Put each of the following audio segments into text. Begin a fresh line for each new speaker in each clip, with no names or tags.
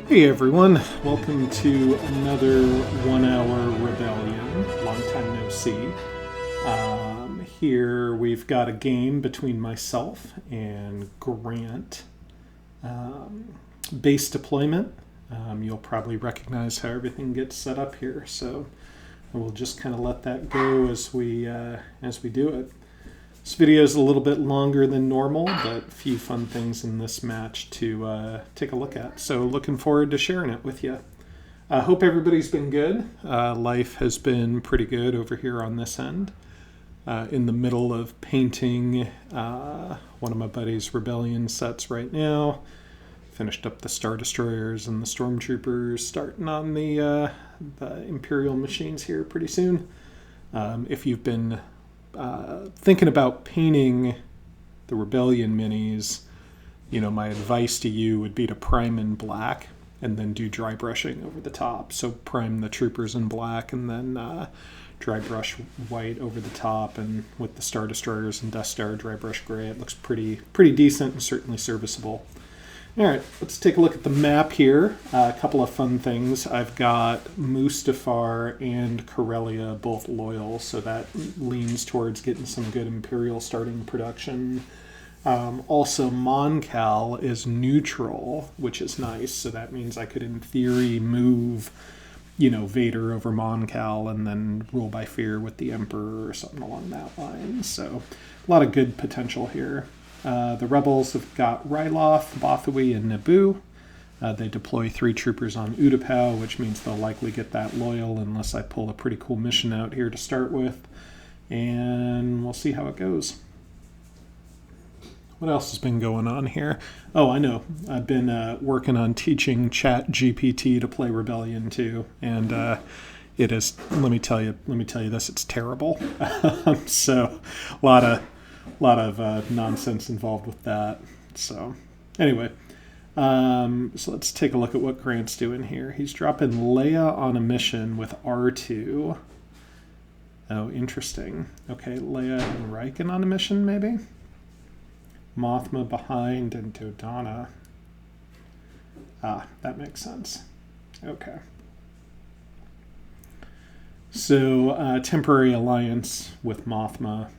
Hey everyone, welcome to another 1 hour rebellion. Long time no see. Here we've got a game between myself and Grant. Base deployment. You'll probably recognize how everything gets set up here, so we'll just kind of let that go as we do it. This video is a little bit longer than normal, but a few fun things in this match to take a look at. So looking forward to sharing it with you. I hope everybody's been good. Life has been pretty good over here on this end. In the middle of painting one of my buddy's Rebellion sets right now. Finished up the Star Destroyers and the Stormtroopers, starting on the Imperial machines here pretty soon. If you've been thinking about painting the Rebellion minis, my advice to you would be to prime in black and then do dry brushing over the top. So prime the troopers in black and then dry brush white over the top, and with the Star Destroyers and Death Star, dry brush gray. It looks pretty decent and certainly serviceable. All right, let's take a look at the map here. A couple of fun things. I've got Mustafar and Corellia both loyal, so that leans towards getting some good Imperial starting production. Also, Mon Cal is neutral, which is nice, so that means I could, in theory, move, Vader over Mon Cal and then rule by fear with the Emperor or something along that line. So a lot of good potential here. The Rebels have got Ryloth, Bothui, and Naboo. They deploy 3 troopers on Utapau, which means they'll likely get that loyal unless I pull a pretty cool mission out here to start with. And we'll see how it goes. What else has been going on here? Oh, I know. I've been working on teaching ChatGPT to play Rebellion too, and it is. Let me tell you this. It's terrible. So, a lot of nonsense involved with that. So, anyway, so let's take a look at what Grant's doing here. He's dropping Leia on a mission with R2. Oh, interesting. Okay, Leia and Riken on a mission, maybe? Mothma behind and Dodonna. Ah, that makes sense. Okay. So, temporary alliance with Mothma.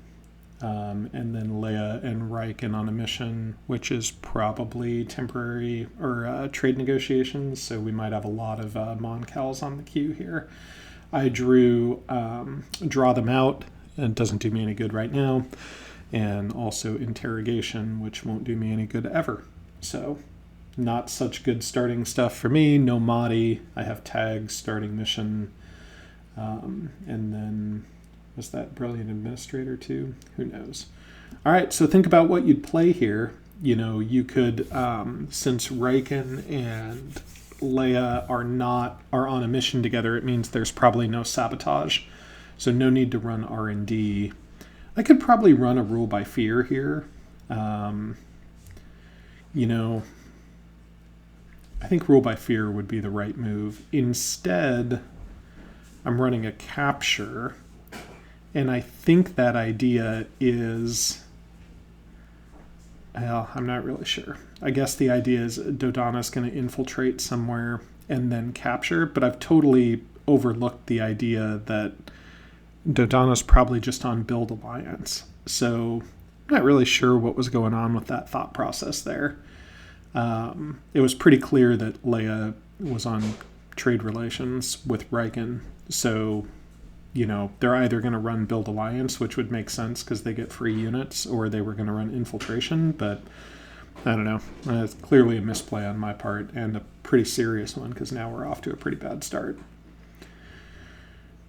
And then Leia and Riken on a mission, which is probably temporary or trade negotiations. So we might have a lot of Mon Cals on the queue here. I draw them out. It doesn't do me any good right now. And also interrogation, which won't do me any good ever. So not such good starting stuff for me. No Mahdi. I have tags, starting mission. And then... was that Brilliant Administrator too? Who knows? All right, so think about what you'd play here. You could, since Riken and Leia are on a mission together, it means there's probably no sabotage. So no need to run R&D. I could probably run a rule by fear here. I think rule by fear would be the right move. Instead, I'm running a capture. And I think that idea is, well, I'm not really sure. I guess the idea is Dodonna's going to infiltrate somewhere and then capture, but I've totally overlooked the idea that Dodonna's probably just on build alliance. So I'm not really sure what was going on with that thought process there. It was pretty clear that Leia was on trade relations with Riken, so... they're either going to run Build Alliance, which would make sense because they get free units, or they were going to run Infiltration, but I don't know. It's clearly a misplay on my part, and a pretty serious one because now we're off to a pretty bad start.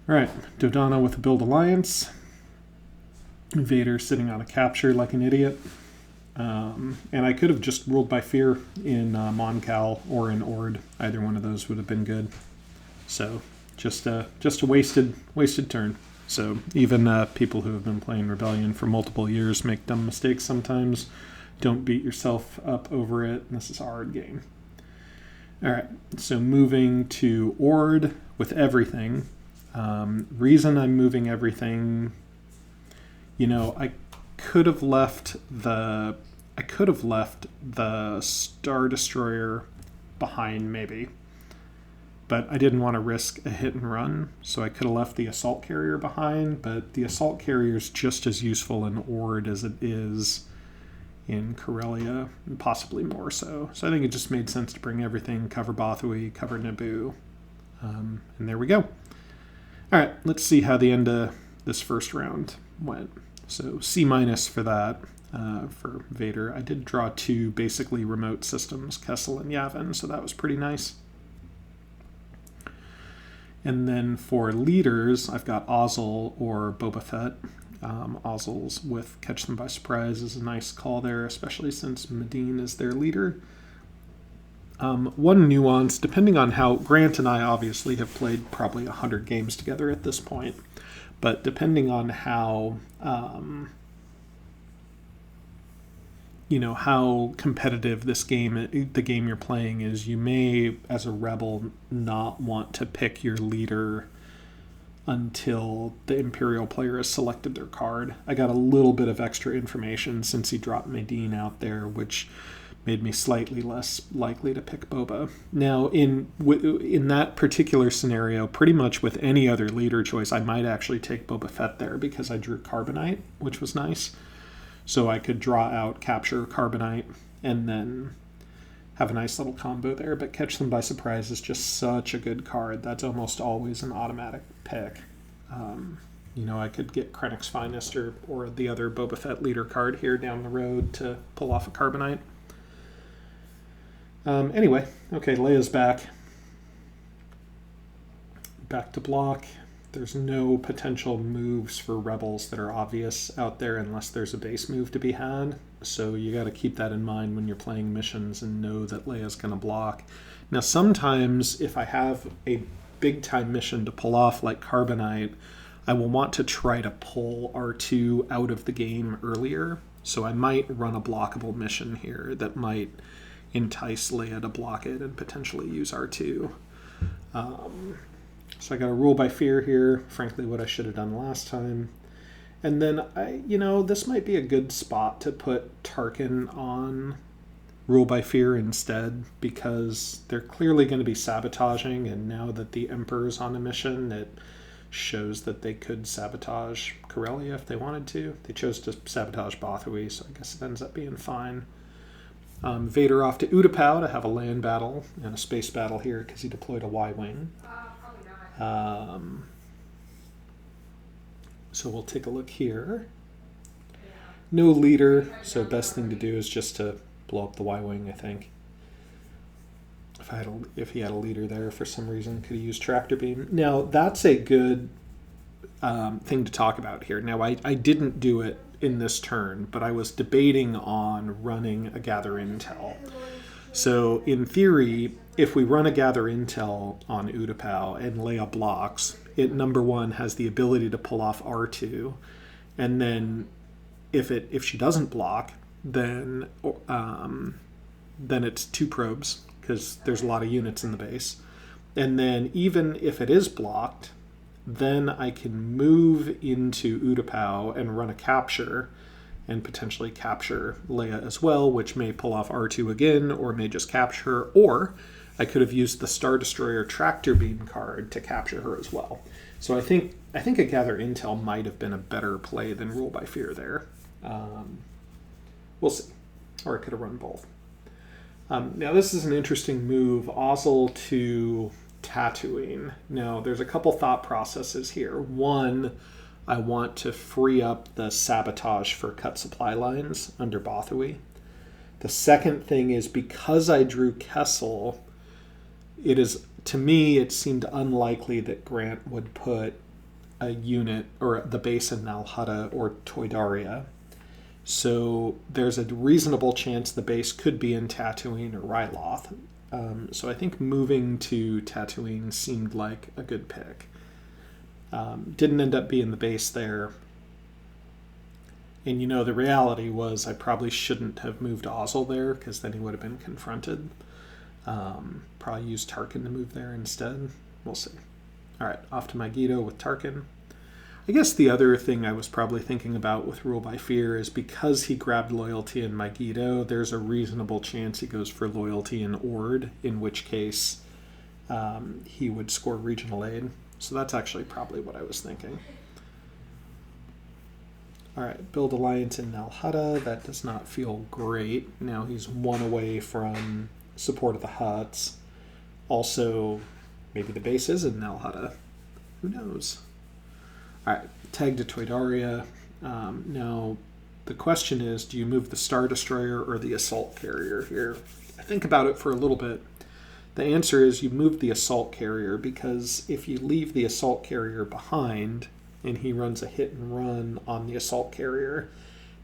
All right, Dodonna with a Build Alliance. Vader sitting on a capture like an idiot. And I could have just ruled by fear in Mon Cal or in Ord. Either one of those would have been good. So... Just a wasted turn. So even people who have been playing Rebellion for multiple years make dumb mistakes sometimes. Don't beat yourself up over it. This is a hard game. All right, so moving to Ord with everything. Reason I'm moving everything, I could have left the Star Destroyer behind maybe. But I didn't want to risk a hit and run, so I could have left the assault carrier behind, but the assault carrier is just as useful in Ord as it is in Corellia, and possibly more so. So I think it just made sense to bring everything, cover Bothawui, cover Naboo, and there we go. All right, let's see how the end of this first round went. So C- for that, for Vader. I did draw 2 basically remote systems, Kessel and Yavin, so that was pretty nice. And then for leaders, I've got Ozzel or Boba Fett. Ozzel's with Catch Them by Surprise is a nice call there, especially since Medine is their leader. One nuance, depending on how Grant and I obviously have played probably 100 games together at this point, but depending on how how competitive the game you're playing is, you may, as a rebel, not want to pick your leader until the Imperial player has selected their card. I got a little bit of extra information since he dropped Medine out there, which made me slightly less likely to pick Boba. Now, in that particular scenario, pretty much with any other leader choice, I might actually take Boba Fett there because I drew Carbonite, which was nice. So I could draw out, capture Carbonite, and then have a nice little combo there. But Catch Them by Surprise is just such a good card. That's almost always an automatic pick. I could get Krennic's Finest or the other Boba Fett leader card here down the road to pull off a Carbonite. Anyway, okay, Leia's back. Back to block. There's no potential moves for rebels that are obvious out there unless there's a base move to be had. So you got to keep that in mind when you're playing missions and know that Leia's going to block. Now, sometimes if I have a big-time mission to pull off like Carbonite, I will want to try to pull R2 out of the game earlier. So I might run a blockable mission here that might entice Leia to block it and potentially use R2. So I got a rule by fear here, frankly what I should have done last time. And then, this might be a good spot to put Tarkin on rule by fear instead, because they're clearly going to be sabotaging, and now that the Emperor's on a mission, it shows that they could sabotage Corellia if they wanted to. They chose to sabotage Bothawui, so I guess it ends up being fine. Vader off to Utapau to have a land battle and a space battle here because he deployed a Y-Wing. So we'll take a look here. No leader, so best thing to do is just to blow up the Y-Wing, I think. If he had a leader there for some reason, could he use Tractor Beam? Now, that's a good thing to talk about here. Now, I didn't do it in this turn, but I was debating on running a Gather Intel. So, in theory, if we run a Gather Intel on Utapau and Leia blocks, it, number one, has the ability to pull off R2, and then if she doesn't block, then it's 2 probes, because there's a lot of units in the base. And then even if it is blocked, then I can move into Utapau and run a capture and potentially capture Leia as well, which may pull off R2 again, or may just capture her, or I could have used the Star Destroyer Tractor Beam card to capture her as well. So I think a Gather Intel might have been a better play than Rule by Fear there. We'll see. Or I could have run both. Now this is an interesting move, Ozzel to Tatooine. Now there's a couple thought processes here. One, I want to free up the sabotage for cut supply lines under Bothawui. The second thing is, because I drew Kessel, to me it seemed unlikely that Grant would put a unit or the base in Nal Hutta or Toydaria. So there's a reasonable chance the base could be in Tatooine or Ryloth. So I think moving to Tatooine seemed like a good pick. Didn't end up being the base there. And the reality was I probably shouldn't have moved Ozzel there, because then he would have been confronted. Probably use Tarkin to move there instead. We'll see. All right, off to Megiddo with Tarkin. I guess the other thing I was probably thinking about with Rule by Fear is because he grabbed Loyalty in Megiddo, there's a reasonable chance he goes for Loyalty in Ord, in which case he would score Regional Aid. So that's actually probably what I was thinking. All right, build alliance in Nal Hutta. That does not feel great. Now he's one away from support of the Hutts. Also, maybe the base is in Nal Hutta. Who knows? All right, tag to Toydaria. Now, the question is, do you move the Star Destroyer or the Assault Carrier here? I think about it for a little bit. The answer is you move the Assault Carrier, because if you leave the Assault Carrier behind and he runs a hit and run on the Assault Carrier,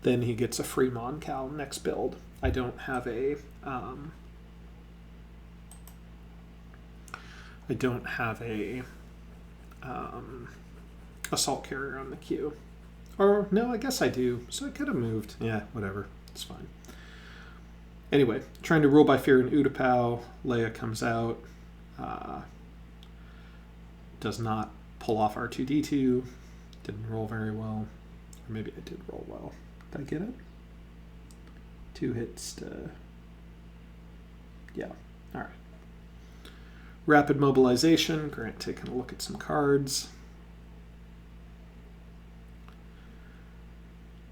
then he gets a free Mon-Cal next build. I don't have a Assault Carrier on the queue. Or no, I guess I do. So I could have moved. Yeah, whatever. It's fine. Anyway, trying to Rule by Fear in Utapau. Leia comes out. Does not pull off R2-D2. Didn't roll very well. Or maybe I did roll well. Did I get it? 2 hits to... Yeah. All right. Rapid mobilization. Grant taking a look at some cards.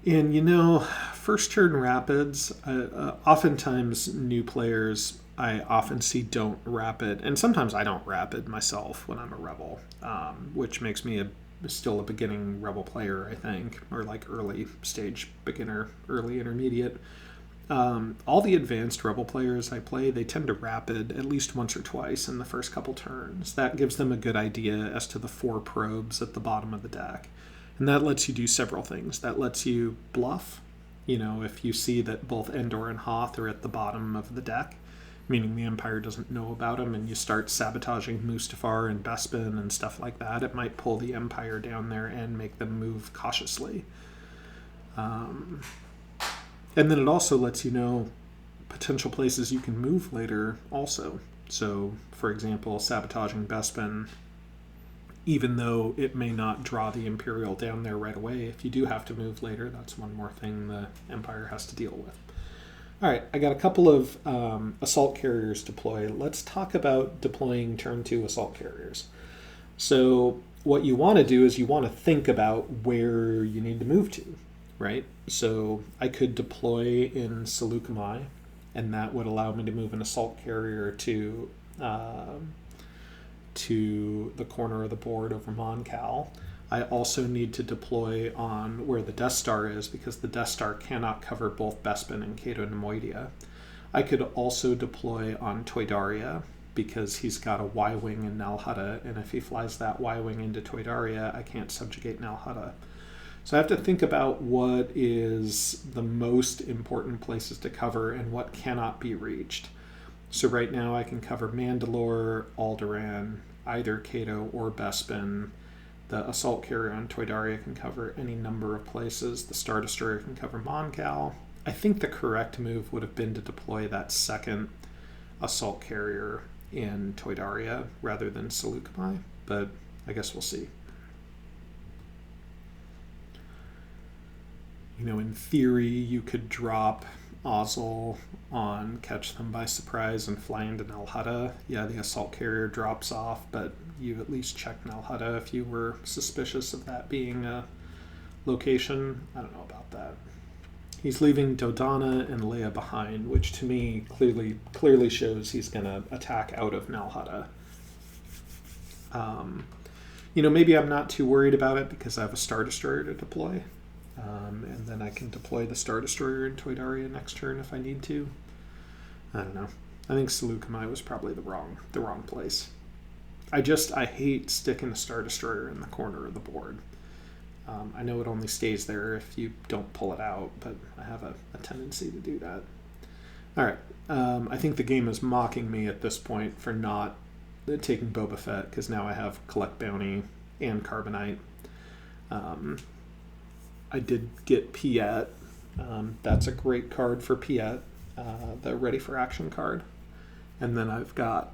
And you know, first turn rapids, oftentimes new players I often see don't rapid, and sometimes I don't rapid myself when I'm a rebel, which makes me still a beginning rebel player, I think, or like early stage beginner, early intermediate. All the advanced rebel players I play, they tend to rapid at least once or twice in the first couple turns. That gives them a good idea as to the 4 probes at the bottom of the deck. And that lets you do several things. That lets you bluff. You know, if you see that both Endor and Hoth are at the bottom of the deck, meaning the Empire doesn't know about them, and you start sabotaging Mustafar and Bespin and stuff like that, it might pull the Empire down there and make them move cautiously. And then it also lets you know potential places you can move later also. So, for example, sabotaging Bespin, even though it may not draw the Imperial down there right away, if you do have to move later, that's one more thing the Empire has to deal with. All right, I got a couple of assault carriers deploy. Let's talk about deploying turn 2 assault carriers. So what you want to do is you want to think about where you need to move to, right? So I could deploy in Seleucami, and that would allow me to move an assault carrier to the corner of the board over Mon-Cal. I also need to deploy on where the Death Star is, because the Death Star cannot cover both Bespin and Cato Nemoidia. I could also deploy on Toydaria, because he's got a Y-Wing in Nal Hutta, and if he flies that Y-Wing into Toydaria, I can't subjugate Nal Hutta. So I have to think about what is the most important places to cover and what cannot be reached. So right now I can cover Mandalore, Alderaan, either Cato or Bespin. The assault carrier on Toydaria can cover any number of places. The Star Destroyer can cover Mon-Cal. I think the correct move would have been to deploy that second assault carrier in Toydaria rather than Seleucami, but I guess we'll see. You know, in theory, you could drop Ozzel on Catch Them by Surprise and fly into Nal Hutta. Yeah, the assault carrier drops off, but you at least check Nal Hutta if you were suspicious of that being a location. I don't know about that. He's leaving Dodonna and Leia behind, which to me clearly shows he's going to attack out of Nal Hutta. You know, maybe I'm not too worried about it because I have a Star Destroyer to deploy. And then I can deploy the Star Destroyer in Toydaria next turn if I need to. I don't know. I think Seleucami was probably the wrong place. I hate sticking a Star Destroyer in the corner of the board. I know it only stays there if you don't pull it out, but I have a tendency to do that. All right. I think the game is mocking me at this point for not taking Boba Fett, because now I have Collect Bounty and Carbonite. I did get Piet. That's a great card for Piet, the Ready for Action card. And then I've got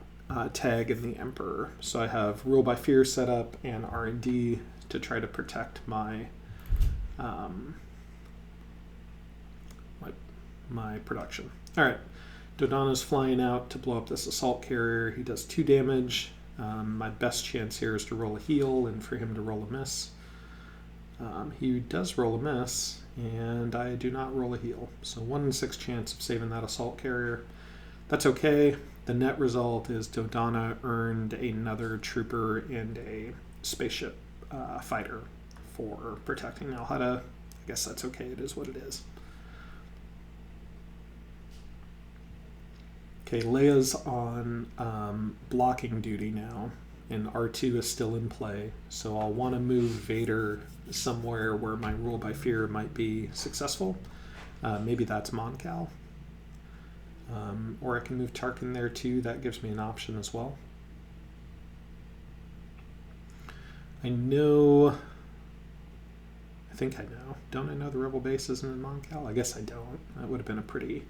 Tag and the Emperor. So I have Rule by Fear set up and R&D to try to protect my my production. All right, Dodonna's flying out to blow up this assault carrier. He does 2 damage. My best chance here is to roll a heal and for him to roll a miss. He does roll a miss, and I do not roll a heal. So 1 in 6 chance of saving that assault carrier. That's okay. The net result is Dodonna earned another trooper and a spaceship fighter for protecting Alhada. I guess that's okay. It is what it is. Okay, Leia's on blocking duty now, and R2 is still in play. So I'll want to move Vader somewhere where my rule by fear might be successful. Maybe that's Mon Cal. Or I can move Tarkin there too. That gives me an option as well. I think I know. Don't I know the Rebel base isn't in Mon Cal? I guess I don't. That would have been a pretty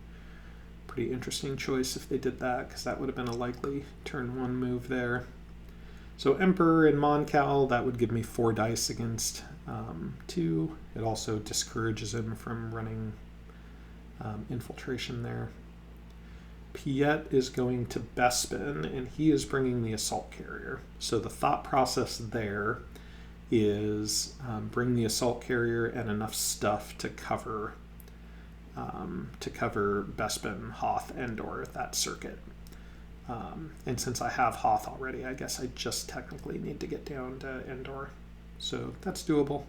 interesting choice if they did that, because that would have been a likely turn 1 move there. So Emperor and Mon Cal, that would give me 4 dice against 2. It also discourages him from running infiltration there. Piet is going to Bespin, and he is bringing the assault carrier. So the thought process there is bring the assault carrier and enough stuff to cover Bespin, Hoth, Endor, that circuit. And since I have Hoth already, I guess I just technically need to get down to Endor. So that's doable.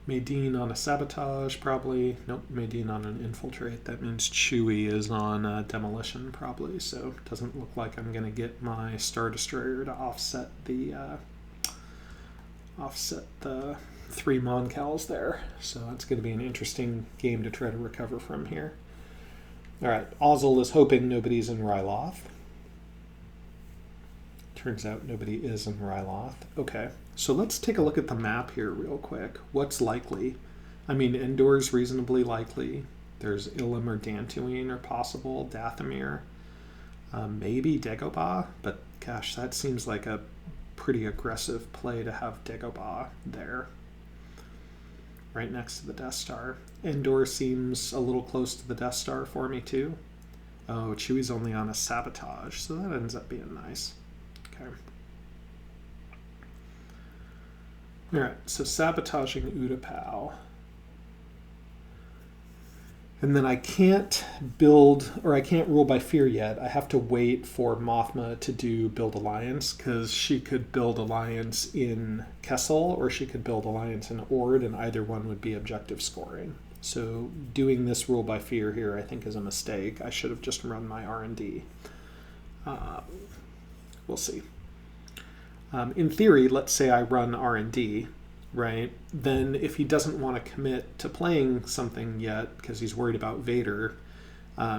Maydeen on a sabotage, probably. Nope, Maydeen on an infiltrate. That means Chewie is on demolition, probably. So it doesn't look like I'm going to get my Star Destroyer to offset the 3 Mon Cals there. So it's going to be an interesting game to try to recover from here. All right, Ozzel is hoping nobody's in Ryloth. Turns out nobody is in Ryloth. Okay, so let's take a look at the map here real quick. What's likely? I mean, Endor's reasonably likely. There's Ilum or Dantooine are possible. Dathomir. Maybe Dagobah, but gosh, that seems like a pretty aggressive play to have Dagobah there. Right next to the Death Star. Endor seems a little close to the Death Star for me too. Oh, Chewie's only on a sabotage, so that ends up being nice. Okay. Alright, so sabotaging Utapau. And then I can't build, or I can't rule by fear yet. I have to wait for Mothma to do build alliance, because she could build alliance in Kessel, or she could build alliance in Ord, and either one would be objective scoring. So doing this rule by fear here, I think, is a mistake. I should have just run my R&D. We'll see. In theory, let's say I run R&D, right? Then if he doesn't want to commit to playing something yet because he's worried about Vader,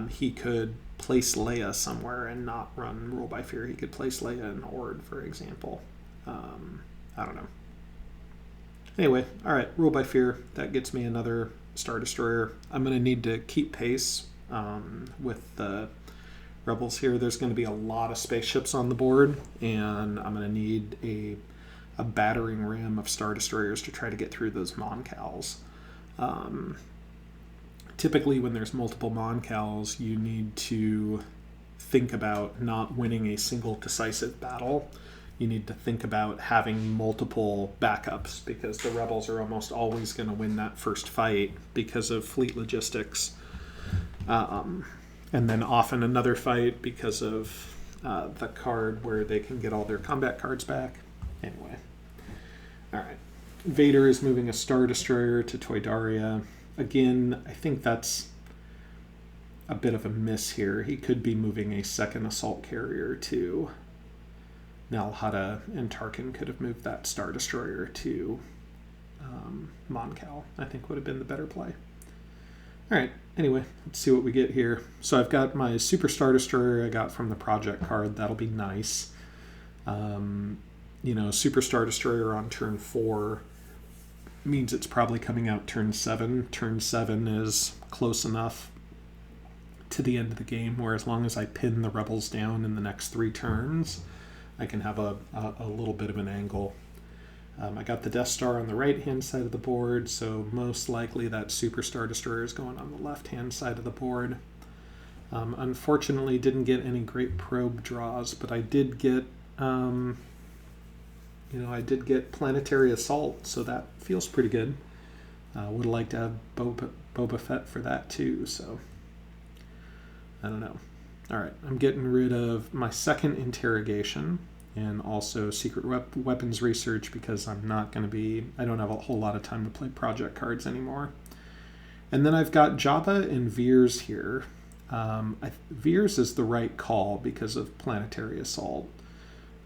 he could place Leia somewhere and not run rule by fear. He could place Leia in Ord, for example. I don't know. Anyway, all right, rule by fear. That gets me another Star Destroyer. I'm going to need to keep pace with the Rebels here. There's going to be a lot of spaceships on the board, and I'm going to need a battering ram of Star Destroyers to try to get through those Mon Cals. Typically, when there's multiple Mon Cals, you need to think about not winning a single decisive battle. You need to think about having multiple backups, because the Rebels are almost always going to win that first fight because of fleet logistics. And then often another fight because of the card where they can get all their combat cards back. Anyway. All right. Vader is moving a Star Destroyer to Toydaria. Again, I think that's a bit of a miss here. He could be moving a second assault carrier to Nal Hutta, and Tarkin could have moved that Star Destroyer to Mon Cal. I think would have been the better play. All right, anyway, let's see what we get here. So I've got my Super Star Destroyer I got from the project card. That'll be nice. Super Star Destroyer on turn 4 means it's probably coming out turn 7. Turn 7 is close enough to the end of the game where as long as I pin the Rebels down in the next 3 turns, I can have a little bit of an angle. I got the Death Star on the right-hand side of the board, so most likely that Super Star Destroyer is going on the left-hand side of the board. Unfortunately, didn't get any great probe draws, but I did get, I did get Planetary Assault, so that feels pretty good. Would have liked to have Boba Fett for that too, so I don't know. All right, I'm getting rid of my second interrogation and also secret weapons research because I don't have a whole lot of time to play project cards anymore. And then I've got Jabba and Veers here. Veers is the right call because of Planetary Assault.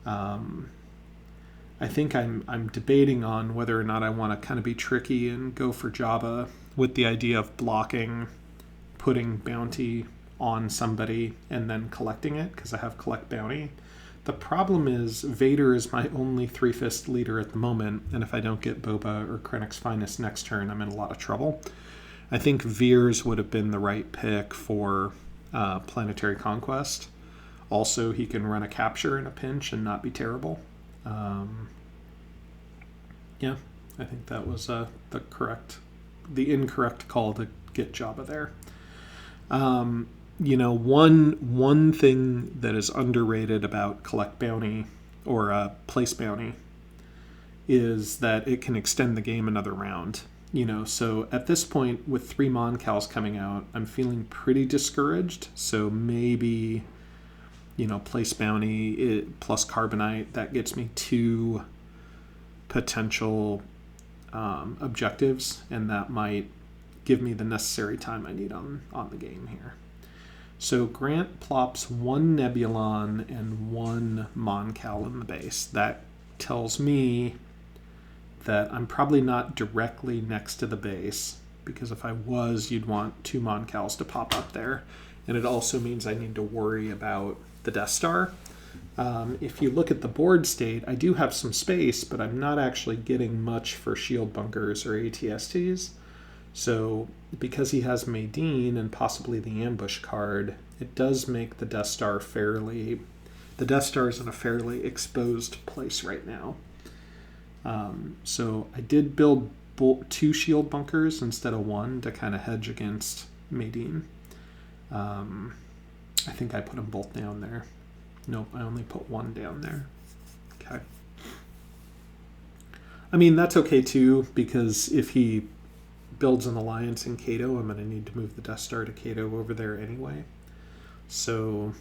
I think I'm debating on whether or not I want to kind of be tricky and go for Jabba with the idea of blocking, putting bounty on somebody, and then collecting it because I have collect bounty. The problem is Vader is my only 3-fist leader at the moment, and if I don't get Boba or Krennic's Finest next turn, I'm in a lot of trouble. I think Veers would have been the right pick for Planetary Conquest. Also, he can run a capture in a pinch and not be terrible. Yeah, I think that was the incorrect call to get Jabba there. One thing that is underrated about Collect Bounty or Place Bounty is that it can extend the game another round. So at this point with 3 Mon-Cals coming out, I'm feeling pretty discouraged. So maybe, Place Bounty plus Carbonite, that gets me 2 potential objectives, and that might give me the necessary time I need on the game here. So Grant plops 1 Nebulon and 1 Mon-Cal in the base. That tells me that I'm probably not directly next to the base, because if I was, you'd want 2 Mon-Cals to pop up there. And it also means I need to worry about the Death Star. If you look at the board state, I do have some space, but I'm not actually getting much for shield bunkers or ATSTs. So because he has Madine and possibly the ambush card, it does make the Death Star the Death Star is in a fairly exposed place right now. So I did build 2 shield bunkers instead of 1 to kind of hedge against Madine. I think I put them both down there. Nope, I only put 1 down there. Okay. I mean, that's okay too, because if he builds an alliance in Cato, I'm going to need to move the Death Star to Cato over there anyway. So,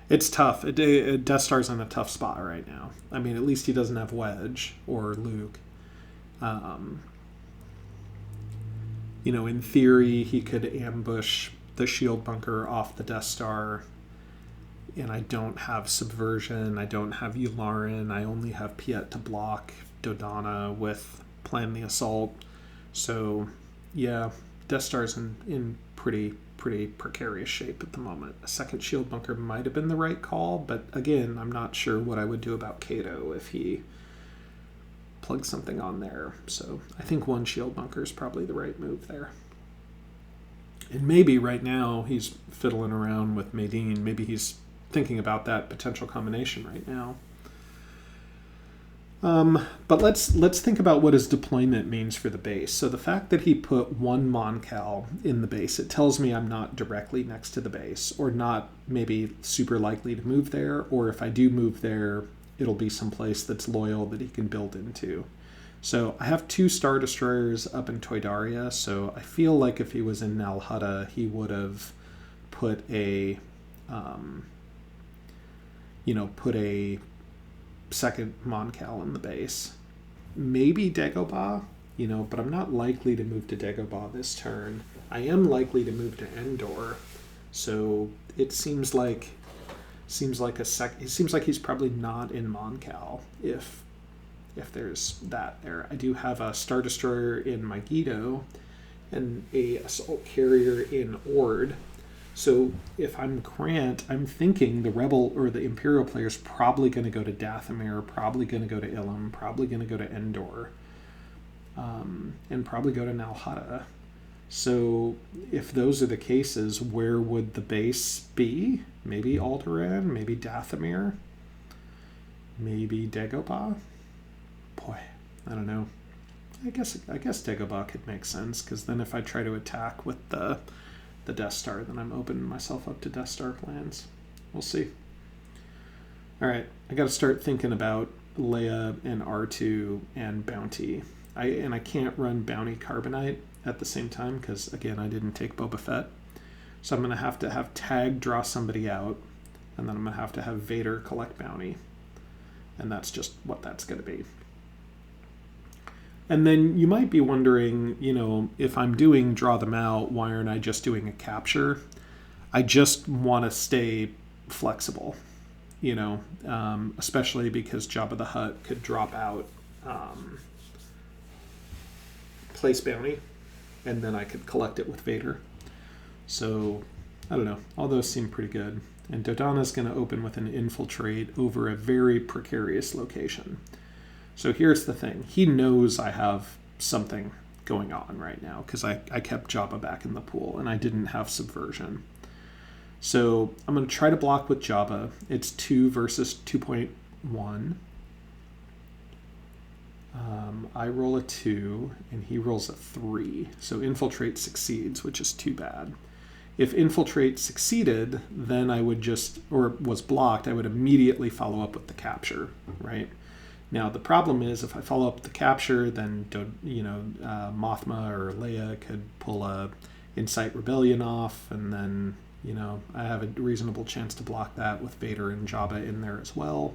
it's tough. Death Star's in a tough spot right now. I mean, at least he doesn't have Wedge or Luke. In theory, he could ambush the shield bunker off the Death Star, and I don't have Subversion, I don't have Yularen, I only have Piet to block Dodonna with Plan the Assault. So, yeah, Death Star's in pretty precarious shape at the moment. A second shield bunker might have been the right call, but again, I'm not sure what I would do about Cato if he plugged something on there. So I think 1 shield bunker is probably the right move there. And maybe right now he's fiddling around with Madine. Maybe he's thinking about that potential combination right now. But let's think about what his deployment means for the base. So the fact that he put 1 Mon-Cal in the base, it tells me I'm not directly next to the base, or not maybe super likely to move there, or if I do move there, it'll be someplace that's loyal that he can build into. So I have 2 Star Destroyers up in Toydaria, so I feel like if he was in Nal Hutta, he would have put a second Mon-Cal in the base. Maybe Dagobah, but I'm not likely to move to Dagobah this turn. I am likely to move to Endor, so it seems like he's probably not in Mon-Cal if there's that there. I do have a Star Destroyer in Megiddo and a assault carrier in Ord. So if I'm Grant, I'm thinking the Rebel or the Imperial player is probably going to go to Dathomir, probably going to go to Ilum, probably going to go to Endor, and probably go to Nal Hutta. So if those are the cases, where would the base be? Maybe Alderaan, maybe Dathomir, maybe Dagobah? Boy, I don't know. I guess Dagobah could make sense, because then if I try to attack with the Death Star, then I'm opening myself up to Death Star plans. We'll see. All right, I got to start thinking about Leia and R2 and Bounty. I can't run Bounty Carbonite at the same time because, again, I didn't take Boba Fett. So I'm going to have Tag draw somebody out, and then I'm going to have Vader collect Bounty. And that's just what that's going to be. And then you might be wondering, if I'm doing draw them out, why aren't I just doing a capture? I just want to stay flexible, especially because Jabba the Hutt could drop out place Bounty, and then I could collect it with Vader. So, I don't know. All those seem pretty good. And Dodonna's going to open with an infiltrate over a very precarious location. So here's the thing. He knows I have something going on right now because I kept Jabba back in the pool and I didn't have subversion. So I'm going to try to block with Jabba. It's 2 versus 2.1. I roll a 2 and he rolls a 3. So infiltrate succeeds, which is too bad. If infiltrate succeeded, then I would was blocked, I would immediately follow up with the capture, right? Now, the problem is if I follow up the capture, then, Mothma or Leia could pull a Incite Rebellion off, and then, I have a reasonable chance to block that with Vader and Jabba in there as well.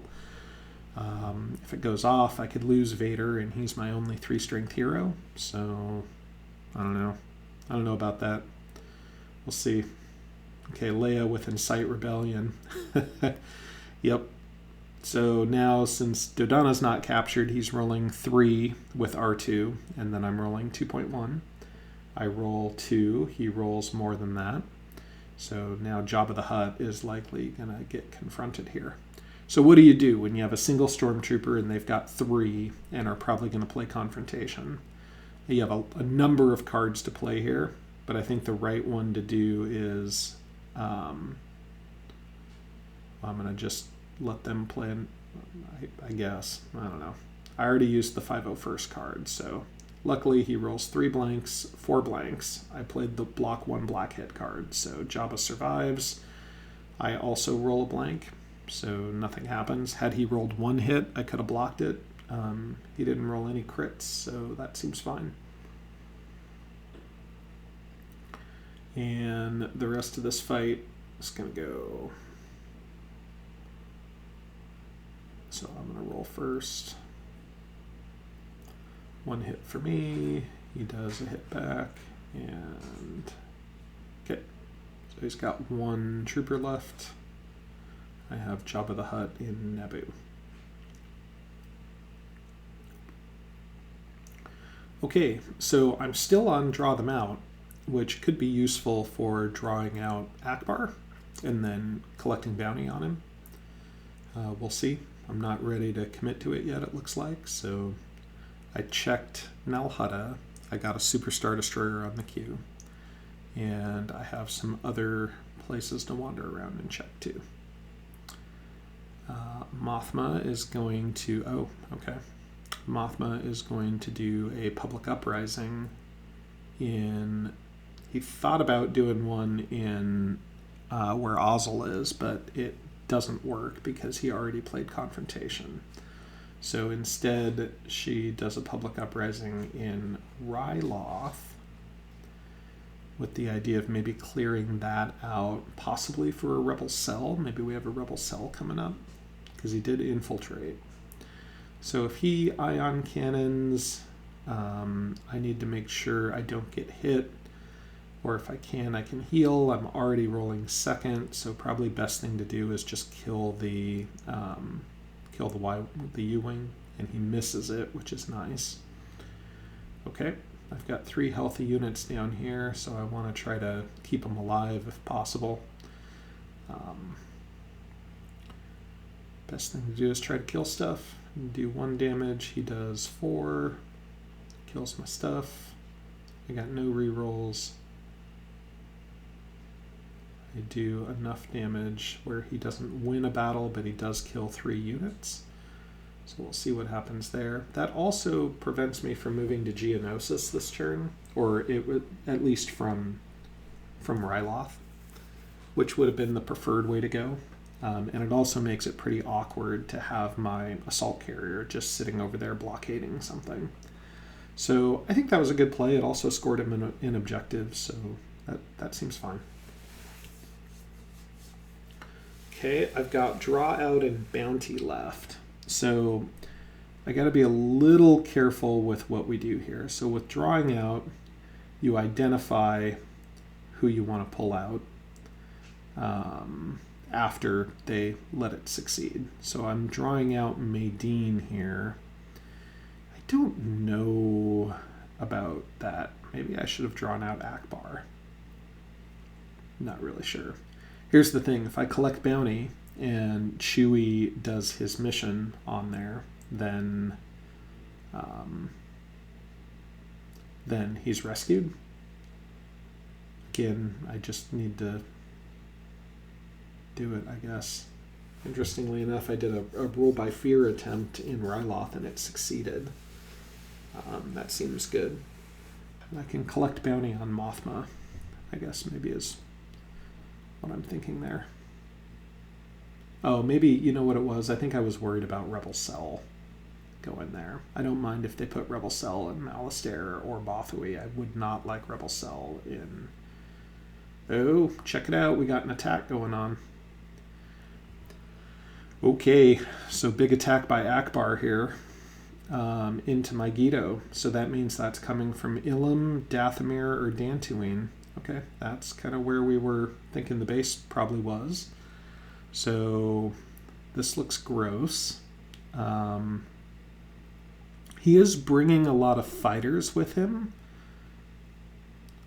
If it goes off, I could lose Vader, and he's my only 3-strength hero, so I don't know. I don't know about that. We'll see. Okay, Leia with Incite Rebellion. Yep. So now, since Dodonna's not captured, he's rolling 3 with R2, and then I'm rolling 2.1. I roll 2. He rolls more than that. So now Jabba the Hutt is likely going to get confronted here. So what do you do when you have a single stormtrooper and they've got 3 and are probably going to play confrontation? You have a number of cards to play here, but I think the right one to do is I'm going to just let them play, I guess. I don't know. I already used the 501st card, so luckily he rolls 3 blanks, 4 blanks. I played the block 1 black hit card, so Jabba survives. I also roll a blank, so nothing happens. Had he rolled 1 hit, I could have blocked it. He didn't roll any crits, so that seems fine. And the rest of this fight is going to go... So I'm going to roll first. 1 hit for me. He does a hit back. And... Okay. So he's got 1 trooper left. I have Jabba the Hutt in Naboo. Okay, so I'm still on Draw Them Out, which could be useful for drawing out Akbar and then collecting bounty on him. We'll see. I'm not ready to commit to it yet, it looks like. So I checked Nal Hutta. I got a Superstar Destroyer on the queue. And I have some other places to wander around and check too. Mothma is going to... Oh, okay. Mothma is going to do a public uprising in... He thought about doing one in where Ozzel is, but it doesn't work because he already played Confrontation. So instead, she does a public uprising in Ryloth with the idea of maybe clearing that out, possibly for a Rebel Cell. Maybe we have a Rebel Cell coming up because he did infiltrate. So if he ion cannons, I need to make sure I don't get hit. Or if I can heal. I'm already rolling second, so probably best thing to do is just kill the U-wing, and he misses it, which is nice. Okay, I've got 3 healthy units down here, so I want to try to keep them alive if possible. Best thing to do is try to kill stuff. Do 1 damage. He does 4. Kills my stuff. I got no rerolls. I do enough damage where he doesn't win a battle, but he does kill 3 units. So we'll see what happens there. That also prevents me from moving to Geonosis this turn, or it would at least from Ryloth, which would have been the preferred way to go. And it also makes it pretty awkward to have my assault carrier just sitting over there blockading something. So I think that was a good play. It also scored him in objectives, so that seems fine. Okay, I've got Draw Out and Bounty left. So I got to be a little careful with what we do here. So with Drawing Out, you identify who you want to pull out after they let it succeed. So I'm drawing out Maydeen here. I don't know about that. Maybe I should have drawn out Akbar. Not really sure. Here's the thing. If I collect Bounty and Chewie does his mission on there, then he's rescued. Again, I just need to do it, I guess. Interestingly enough, I did a Rule by Fear attempt in Ryloth and it succeeded. That seems good. I can collect Bounty on Mothma, I guess maybe is what I'm thinking there. Oh, maybe, you know what it was? I think I was worried about Rebel Cell going there. I don't mind if they put Rebel Cell in Malastare or Bothui. I would not like Rebel Cell in... Oh, check it out. We got an attack going on. Okay, so big attack by Akbar here into Megiddo. So that means that's coming from Ilum, Dathomir, or Dantooine. Okay, that's kind of where we were thinking the base probably was. So this looks gross. He is bringing a lot of fighters with him.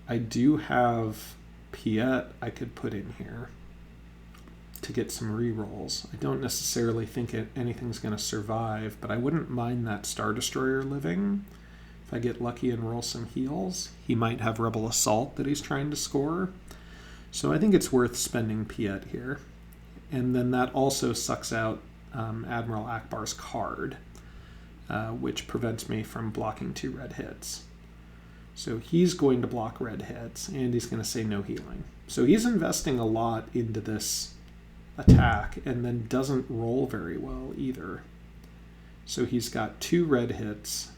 I do have Piet I could put in here to get some rerolls. I don't necessarily think anything's going to survive, but I wouldn't mind that Star Destroyer living. If I get lucky and roll some heals, he might have Rebel Assault that he's trying to score. So I think it's worth spending Piet here. And then that also sucks out Admiral Akbar's card, which prevents me from blocking 2 red hits. So he's going to block red hits, and he's going to say no healing. So he's investing a lot into this attack, and then doesn't roll very well either. So he's got 2 red hits,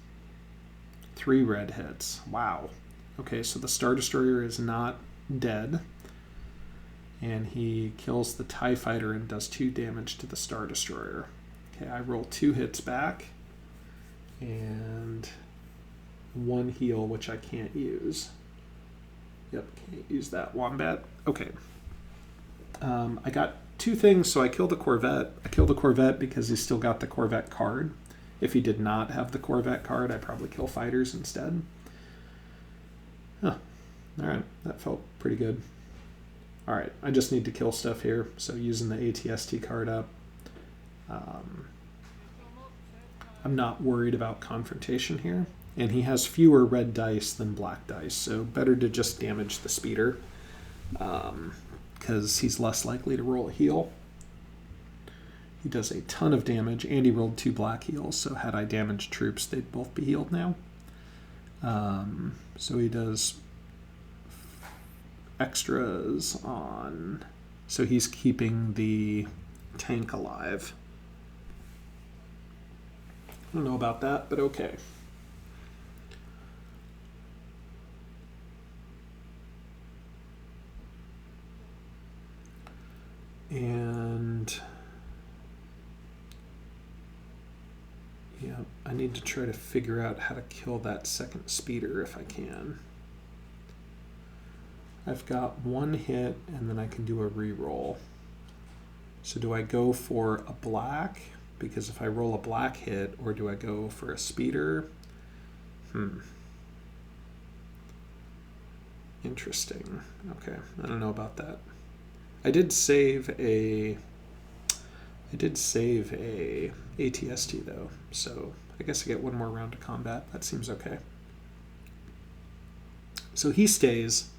3 red hits. Wow. Okay, so the Star Destroyer is not dead. And he kills the TIE Fighter and does 2 damage to the Star Destroyer. Okay, I roll 2 hits back. And 1 heal, which I can't use. Yep, can't use that. Wombat. Okay. I got 2 things, so I killed the Corvette. I killed the Corvette because he's still got the Corvette card. If he did not have the Corvette card, I'd probably kill fighters instead. Huh. Alright, that felt pretty good. Alright, I just need to kill stuff here, so using the ATST card up. I'm not worried about confrontation here. And he has fewer red dice than black dice, so better to just damage the speeder, because he's less likely to roll a heal. He does a ton of damage, and he rolled 2 black heals, so had I damaged troops, they'd both be healed now. So he does extras on... So he's keeping the tank alive. I don't know about that, but okay. And yeah, I need to try to figure out how to kill that second speeder if I can. I've got 1 hit and then I can do a reroll. So do I go for a black? Because if I roll a black hit, or do I go for a speeder? Interesting. Okay, I don't know about that. I did save a ATST though, so I guess I get 1 more round of combat. That seems okay. So he stays,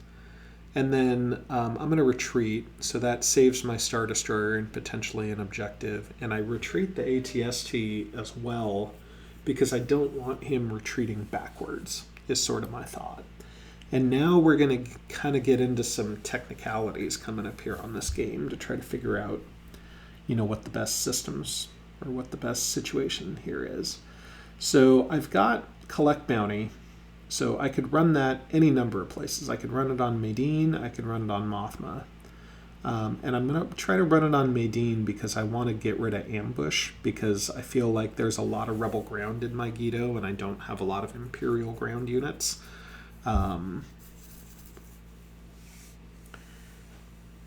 and then I'm going to retreat, so that saves my Star Destroyer and potentially an objective. And I retreat the ATST as well, because I don't want him retreating backwards, is sort of my thought. And now we're going to kind of get into some technicalities coming up here on this game to try to figure out, what the best systems or what the best situation here is. So I've got Collect Bounty. So I could run that any number of places. I could run it on Maydeen. I could run it on Mothma. And I'm going to try to run it on Maydeen because I want to get rid of Ambush, because I feel like there's a lot of Rebel ground in my Gito and I don't have a lot of Imperial ground units.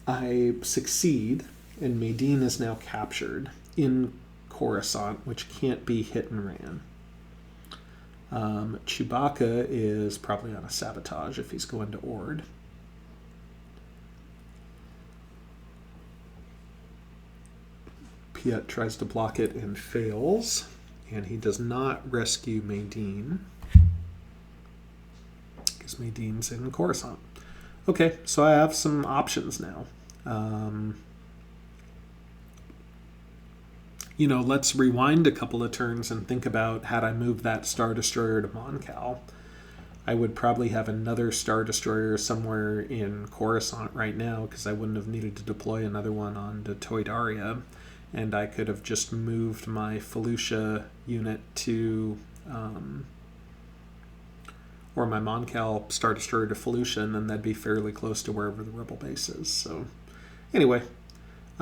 I succeed, and Maydeen is now captured in Coruscant, which can't be hit and ran. Chewbacca is probably on a sabotage if he's going to Ord. Piet tries to block it and fails, and he does not rescue Maydeen because Maydeen's in Coruscant. Okay, so I have some options now. Let's rewind a couple of turns and think about, had I moved that Star Destroyer to Mon Cal, I would probably have another Star Destroyer somewhere in Coruscant right now, because I wouldn't have needed to deploy another one onto Toydaria, and I could have just moved my Felucia unit to, or my Mon Cal Star Destroyer to Felucia, and then that'd be fairly close to wherever the Rebel base is. So anyway,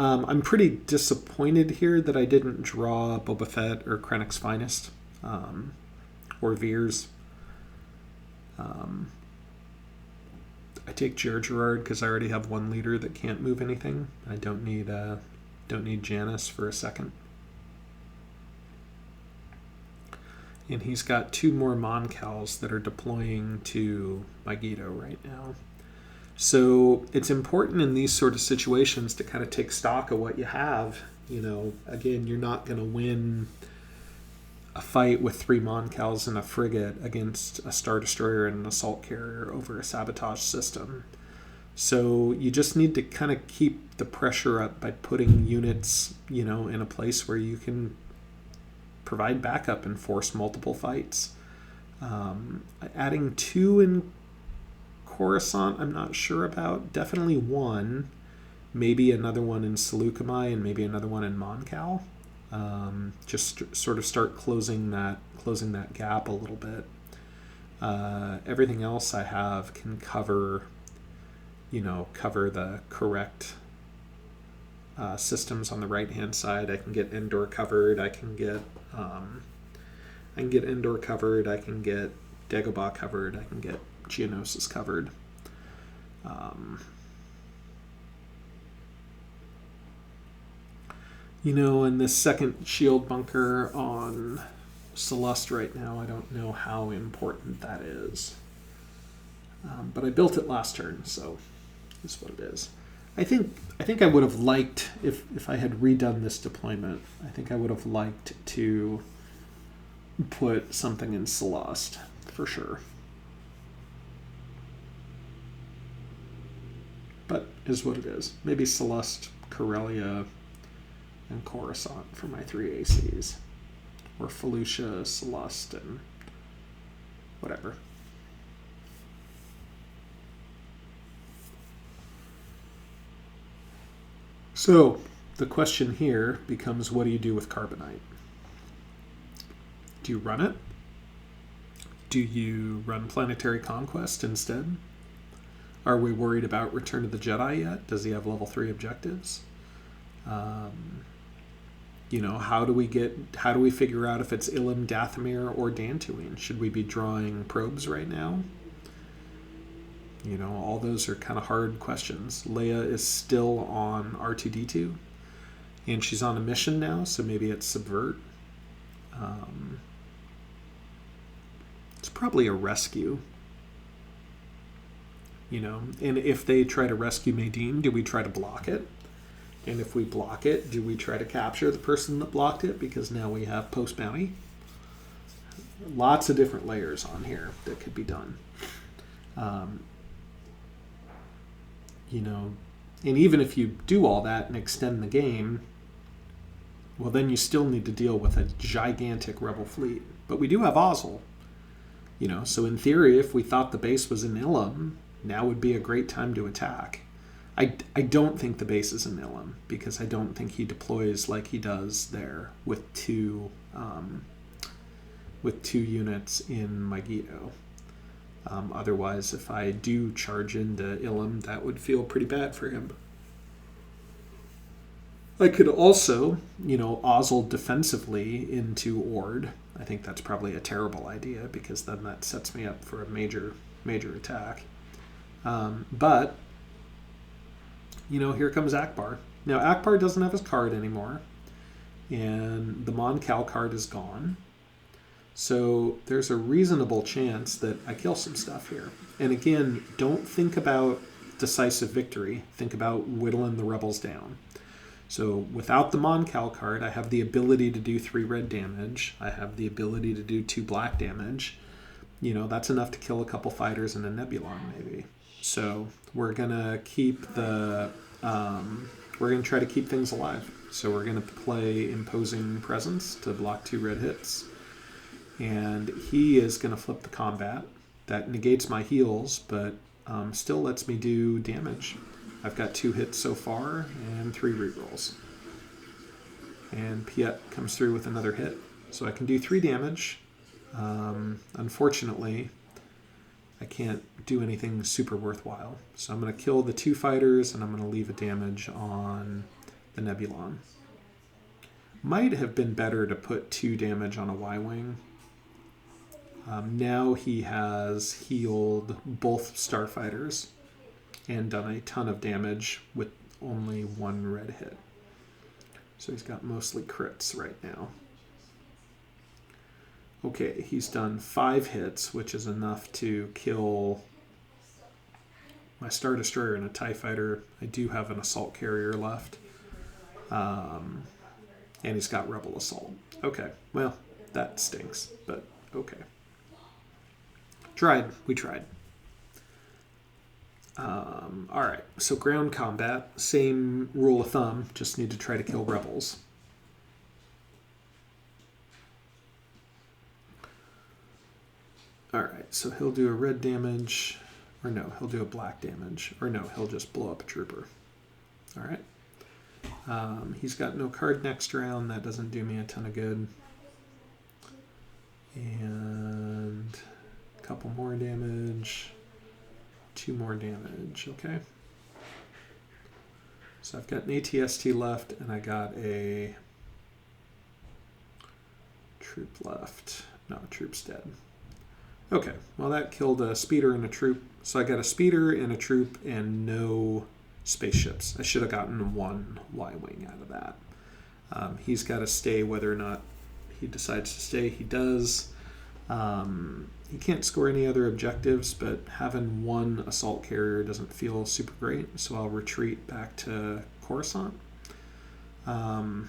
I'm pretty disappointed here that I didn't draw Boba Fett or Krennic's Finest, or Veers. I take Jar Gerard because I already have one leader that can't move anything. I don't need Janice for a second. And he's got 2 more Mon Cals that are deploying to Megiddo right now. So it's important in these sort of situations to kind of take stock of what you have. Again, you're not going to win a fight with 3 Mon Cals and a frigate against a Star Destroyer and an assault carrier over a sabotage system. So you just need to kind of keep the pressure up by putting units, in a place where you can provide backup and force multiple fights. Adding 2 in Coruscant, I'm not sure about. Definitely 1, maybe another one in Seleucami, and maybe another one in Mon Cal. Just sort of start closing that gap a little bit. Everything else I have can cover the correct systems on the right hand side. I can get Endor covered. I can get Endor covered. I can get Dagobah covered. I can get Geonosis covered. In this second shield bunker on Celeste right now, I don't know how important that is. But I built it last turn, so that's what it is. I think I would have liked, if I had redone this deployment, I think I would have liked to put something in Celeste, for sure. But is what it is. Maybe Celeste, Corellia, and Coruscant for my 3 ACs. Or Felucia, Celeste, and whatever. So the question here becomes, what do you do with Carbonite? Do you run it? Do you run Planetary Conquest instead? Are we worried about Return of the Jedi yet? Does he have level 3 objectives? How do we figure out if it's Ilum, Dathomir, or Dantooine? Should we be drawing probes right now? All those are kind of hard questions. Leia is still on R2-D2, and she's on a mission now, so maybe it's Subvert. It's probably a rescue. And if they try to rescue Maydeen, do we try to block it? And if we block it, do we try to capture the person that blocked it? Because now we have post-bounty. Lots of different layers on here that could be done. Um, you know, and even if you do all that and extend the game, well, then you still need to deal with a gigantic rebel fleet. But we do have Ozzel, you know, so in theory, if we thought the base was in Ilum, now would be a great time to attack. I don't think the base is in Ilum, because I don't think he deploys like he does there with two units in Megiddo. Otherwise, if I do charge into Ilum, that would feel pretty bad for him. I could also, you know, Ozzel defensively into Ord. I think that's probably a terrible idea, because then that sets me up for a major attack. But, you know, here comes Akbar. Now, Akbar doesn't have his card anymore, and the Mon Cal card is gone. So there's a reasonable chance that I kill some stuff here. And again, don't think about decisive victory. Think about whittling the rebels down. So without the Mon Cal card, I have the ability to do 3 red damage. I have the ability to do 2 black damage. You know, that's enough to kill a couple fighters and a Nebulon, maybe. So we're going to keep the... we're going to try to keep things alive. So we're going to play Imposing Presence to block 2 red hits. And he is going to flip the combat. That negates my heals, but still lets me do damage. I've got 2 hits so far and 3 rerolls. And Piet comes through with another hit. So I can do 3 damage. Unfortunately, I can't do anything super worthwhile. So I'm going to kill the 2 fighters, and I'm going to leave a damage on the Nebulon. Might have been better to put 2 damage on a Y-Wing. Now he has healed both starfighters and done a ton of damage with only 1 red hit. So he's got mostly crits right now. Okay, he's done 5 hits, which is enough to kill my Star Destroyer and a TIE Fighter. I do have an Assault Carrier left. And he's got Rebel Assault. Okay, well, that stinks, but okay. We tried. Alright, so ground combat, same rule of thumb, just need to try to kill rebels. Alright, so he'll do a red damage, or no, he'll do a black damage, or no, he'll just blow up a trooper. Alright. He's got no card next round, that doesn't do me a ton of good. And a couple more damage. 2 more damage, okay. So I've got an ATST left, and I got a troop left. No, troop's dead. Okay, well that killed a speeder and a troop. So I got a speeder and a troop and no spaceships. I should have gotten 1 Y-Wing out of that. He's got to stay whether or not he decides to stay. He does. He can't score any other objectives, but having 1 assault carrier doesn't feel super great, so I'll retreat back to Coruscant. You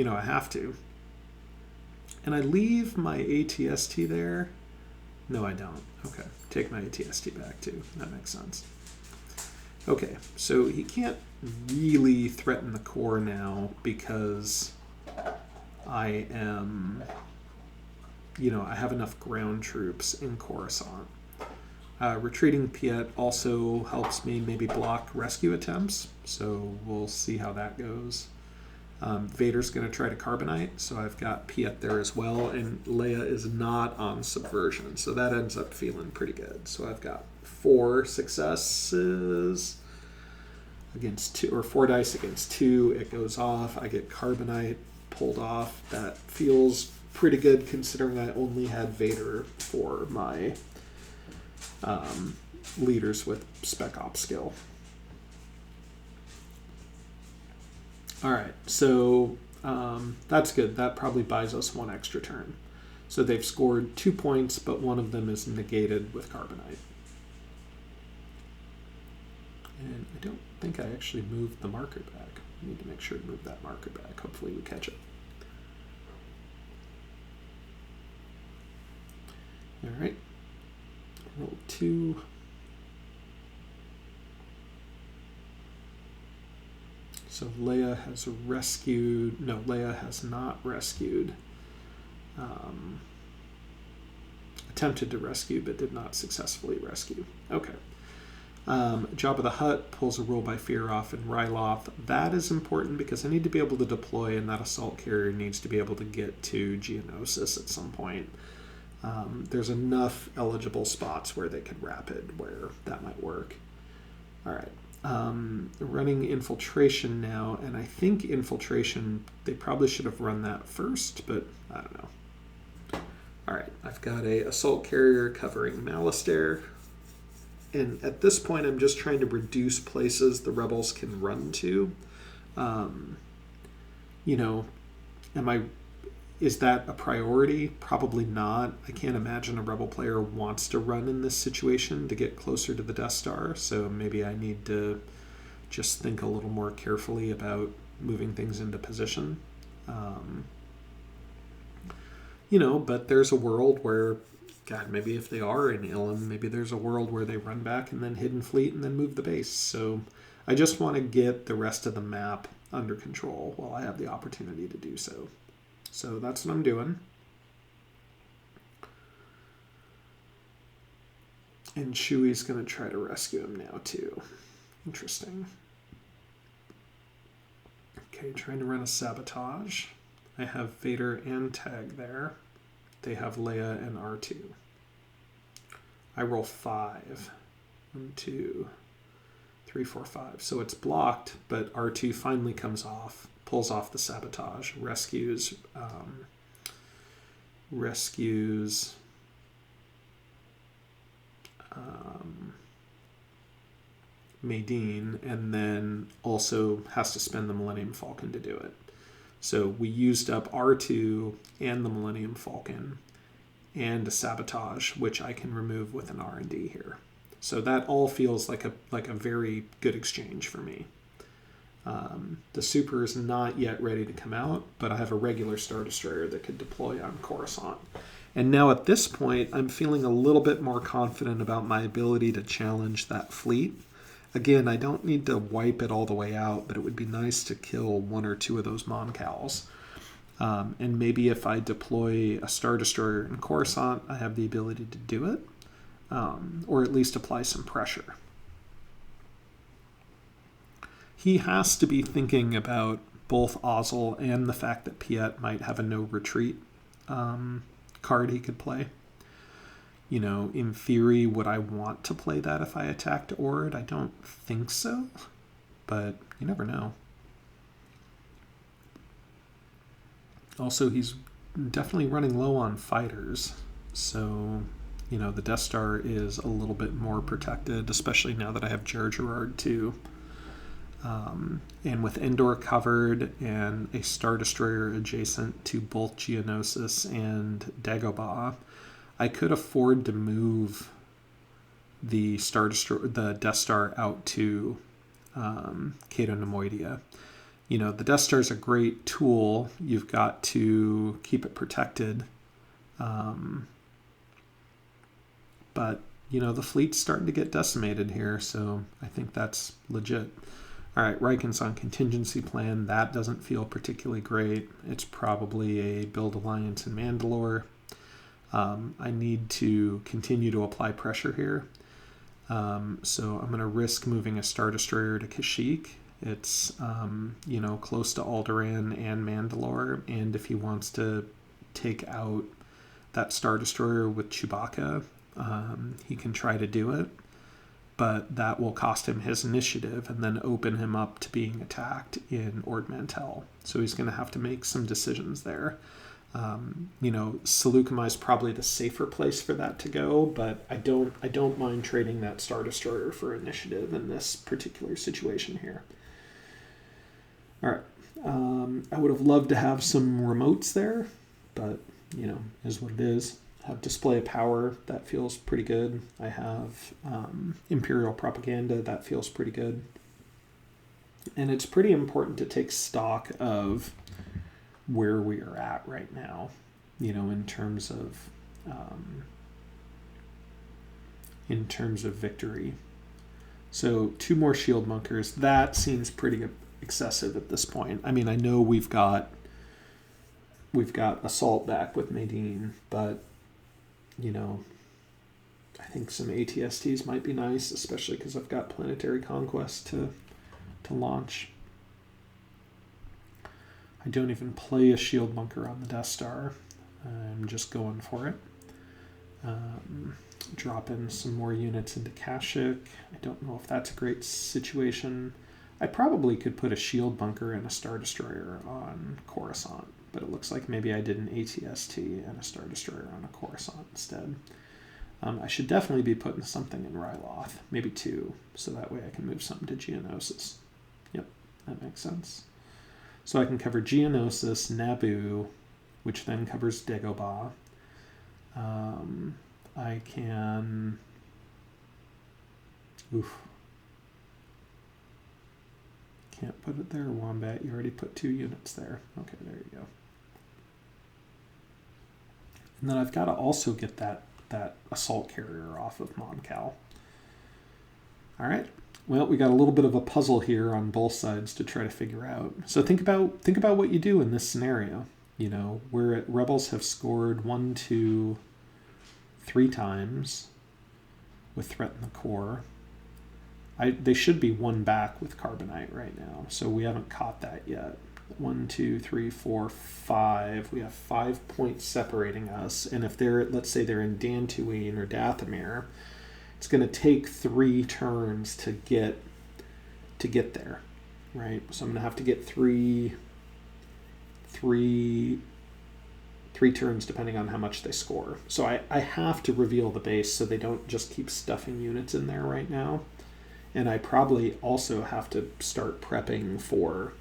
know, I have to. And I leave my ATST there. No, I don't. Okay, take my ATST back too. That makes sense. Okay, so he can't really threaten the core now because I am... You know, I have enough ground troops in Coruscant. Retreating Piet also helps me maybe block rescue attempts, so we'll see how that goes. Vader's going to try to carbonite, so I've got Piet there as well, and Leia is not on subversion, so that ends up feeling pretty good. So I've got 4 successes against 2, or 4 dice against 2. It goes off. I get carbonite pulled off. That feels pretty good considering I only had Vader for my leaders with Spec Op skill. Alright, so that's good. That probably buys us 1 extra turn. So they've scored 2 points, but one of them is negated with carbonite. And I don't think I actually moved the marker back. I need to make sure to move that marker back. Hopefully we catch it. All right. Roll 2. So Leia has rescued. No, Leia has not rescued. Attempted to rescue, but did not successfully rescue. Okay. Jabba the Hutt pulls a roll by fear off in Ryloth. That is important because I need to be able to deploy, and that assault carrier needs to be able to get to Geonosis at some point. There's enough eligible spots where they could rapid where that might work. All right. Running infiltration now, and I think infiltration, they probably should have run that first, but I don't know. All right, I've got a assault carrier covering Malastare, and at this point I'm just trying to reduce places the rebels can run to. Is that a priority? Probably not. I can't imagine a rebel player wants to run in this situation to get closer to the Death Star, so maybe I need to just think a little more carefully about moving things into position. But there's a world where, God, maybe if they are in Ilum, maybe there's a world where they run back and then Hidden Fleet and then move the base. So I just want to get the rest of the map under control while I have the opportunity to do so. So that's what I'm doing. And Chewie's going to try to rescue him now, too. Interesting. Okay, trying to run a sabotage. I have Vader and Tag there. They have Leia and R2. I roll 5. 1, 2, 3, 4, 5. So it's blocked, but R2 finally comes off, pulls off the sabotage, rescues Maydeen, and then also has to spend the Millennium Falcon to do it. So we used up R2 and the Millennium Falcon and a sabotage, which I can remove with an R&D here. So that all feels like a very good exchange for me. The Super is not yet ready to come out, but I have a regular Star Destroyer that could deploy on Coruscant. And now at this point, I'm feeling a little bit more confident about my ability to challenge that fleet. Again, I don't need to wipe it all the way out, but it would be nice to kill 1 or 2 of those Mon Cals. And maybe if I deploy a Star Destroyer in Coruscant, I have the ability to do it, or at least apply some pressure. He has to be thinking about both Ozzel and the fact that Piet might have a no retreat card he could play. In theory, would I want to play that if I attacked Ord? I don't think so, but you never know. Also, he's definitely running low on fighters, so, the Death Star is a little bit more protected, especially now that I have Jar Gerard too. And with Endor covered and a Star Destroyer adjacent to both Geonosis and Dagobah, I could afford to move the Death Star out to Cato Nemoidia. The Death Star is a great tool. You've got to keep it protected. But, the fleet's starting to get decimated here, so I think that's legit. All right, Riken's on contingency plan. That doesn't feel particularly great. It's probably a build alliance in Mandalore. I need to continue to apply pressure here. So I'm going to risk moving a Star Destroyer to Kashyyyk. It's, close to Alderaan and Mandalore. And if he wants to take out that Star Destroyer with Chewbacca, he can try to do it. But that will cost him his initiative and then open him up to being attacked in Ord Mantell. So he's going to have to make some decisions there. Seleucami is probably the safer place for that to go, but I don't mind trading that Star Destroyer for initiative in this particular situation here. All right. I would have loved to have some remotes there, but, is what it is. I have Display of Power. That feels pretty good. I have Imperial Propaganda. That feels pretty good. And it's pretty important to take stock of where we are at right now, in terms of in terms of victory. So 2 more shield bunkers. That seems pretty excessive at this point. I mean, I know we've got assault back with Nadine, but you know, I think some ATSTs might be nice, especially because I've got Planetary Conquest to launch. I don't even play a shield bunker on the Death Star. I'm just going for it. Drop in some more units into Kashyyyk. I don't know if that's a great situation. I probably could put a shield bunker and a Star Destroyer on Coruscant, but it looks like maybe I did an ATST and a Star Destroyer on a Coruscant instead. I should definitely be putting something in Ryloth, maybe 2, so that way I can move something to Geonosis. Yep, that makes sense. So I can cover Geonosis, Naboo, which then covers Dagobah. I can... Oof. Can't put it there, Wombat. You already put 2 units there. Okay, there you go. And then I've got to also get that assault carrier off of Mon Cal. All right. Well, we got a little bit of a puzzle here on both sides to try to figure out. So think about what you do in this scenario. You know, where Rebels have scored 1, 2, 3 times with Threat in the Core. They should be 1 back with Carbonite right now, so we haven't caught that yet. 1, 2, 3, 4, 5. We have 5 points separating us, and if let's say they're in Dantooine or Dathomir, it's going to take 3 turns to get there, right? So I'm going to have to get three turns depending on how much they score. So I have to reveal the base so they don't just keep stuffing units in there right now. And I probably also have to start prepping for,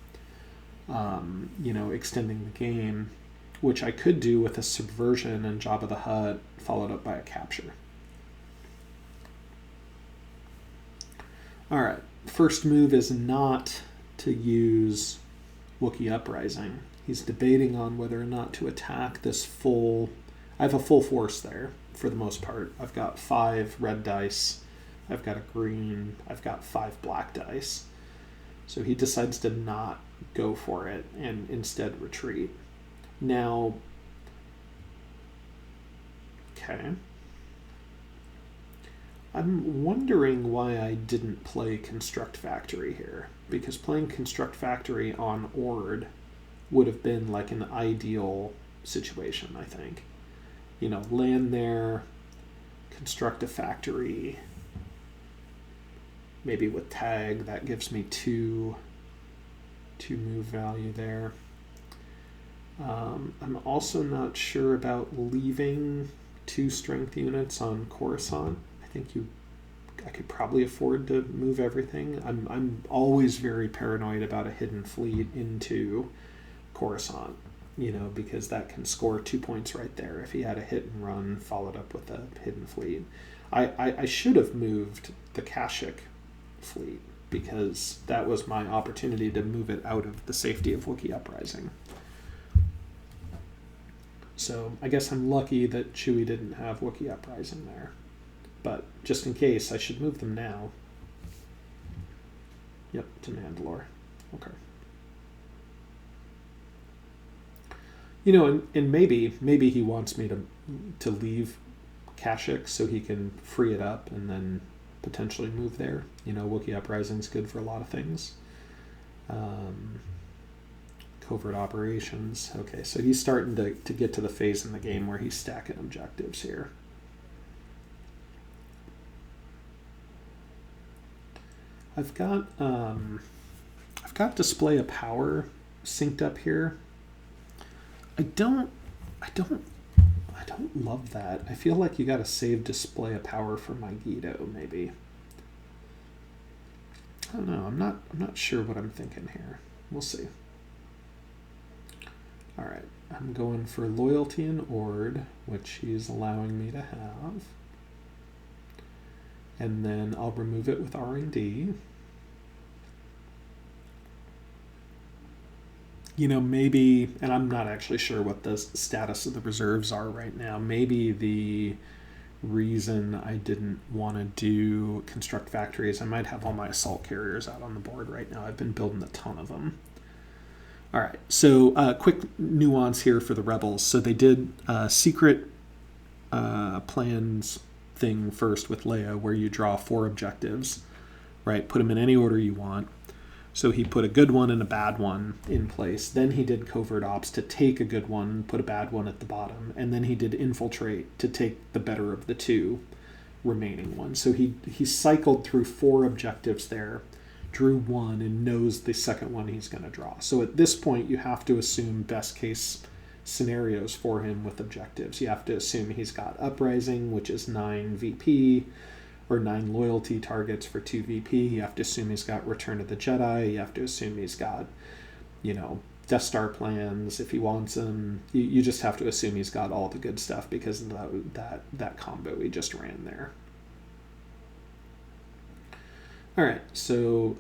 extending the game, which I could do with a subversion and Jabba the Hutt followed up by a capture. All right, first move is not to use Wookiee Uprising. He's debating on whether or not to attack this full... I have a full force there, for the most part. I've got 5 red dice. I've got a green. I've got 5 black dice. So he decides to not go for it and instead retreat. Now... Okay. I'm wondering why I didn't play Construct Factory here. Because playing Construct Factory on Ord would have been like an ideal situation, I think. You know, land there, construct a factory, maybe with tag, that gives me 2 move value there. I'm also not sure about leaving 2 strength units on Coruscant. I think I could probably afford to move everything. I'm always very paranoid about a hidden fleet into Coruscant, because that can score 2 points right there if he had a hit and run followed up with a hidden fleet. I should have moved the Kashyyyk fleet because that was my opportunity to move it out of the safety of Wookiee Uprising. So I guess I'm lucky that Chewie didn't have Wookiee Uprising there. But just in case, I should move them now. Yep, to Mandalore. Okay. And maybe he wants me to leave Kashyyyk so he can free it up and then potentially move there. Wookiee Uprising's good for a lot of things. Covert operations. Okay, so he's starting to get to the phase in the game where he's stacking objectives here. I've got display of power synced up here. I don't love that. I feel like you got to save display of power for Megiddo, maybe. I don't know. I'm not sure what I'm thinking here. We'll see. All right, I'm going for loyalty and Ord, which he's allowing me to have. And then I'll remove it with R&D. Maybe, and I'm not actually sure what the status of the reserves are right now, maybe the reason I didn't want to do construct factories. I might have all my assault carriers out on the board right now. I've been building a ton of them. All right, so quick nuance here for the rebels. So they did secret plans thing first with Leia, where you draw 4 objectives, right? Put them in any order you want. So he put a good one and a bad one in place. Then he did covert ops to take a good one, put a bad one at the bottom, and then he did infiltrate to take the better of the 2 remaining ones. So he cycled through 4 objectives there, drew 1, and knows the second one he's going to draw. So at this point, you have to assume best case scenarios for him with objectives. You have to assume he's got Uprising, which is 9 VP, or 9 loyalty targets for 2 VP. You have to assume he's got Return of the Jedi. You have to assume he's got, Death Star plans if he wants them. You just have to assume he's got all the good stuff because of that combo we just ran there. All right, so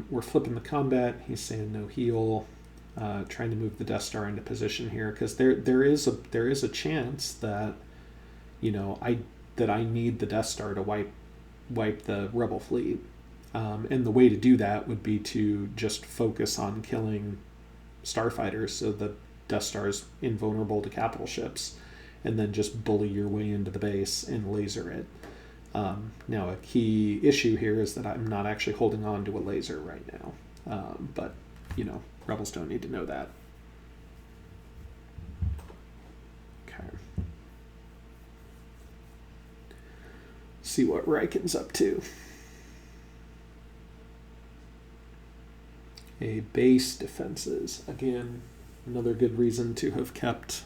we're flipping the combat. He's saying no heal, trying to move the Death Star into position here because there is a chance that I need the Death Star to wipe the Rebel fleet, and the way to do that would be to just focus on killing starfighters so the Death Star is invulnerable to capital ships, and then just bully your way into the base and laser it. Now a key issue here is that I'm not actually holding on to a laser right now, but Rebels don't need to know that. Okay. See what Riken's up to. A base defenses. Again, another good reason to have kept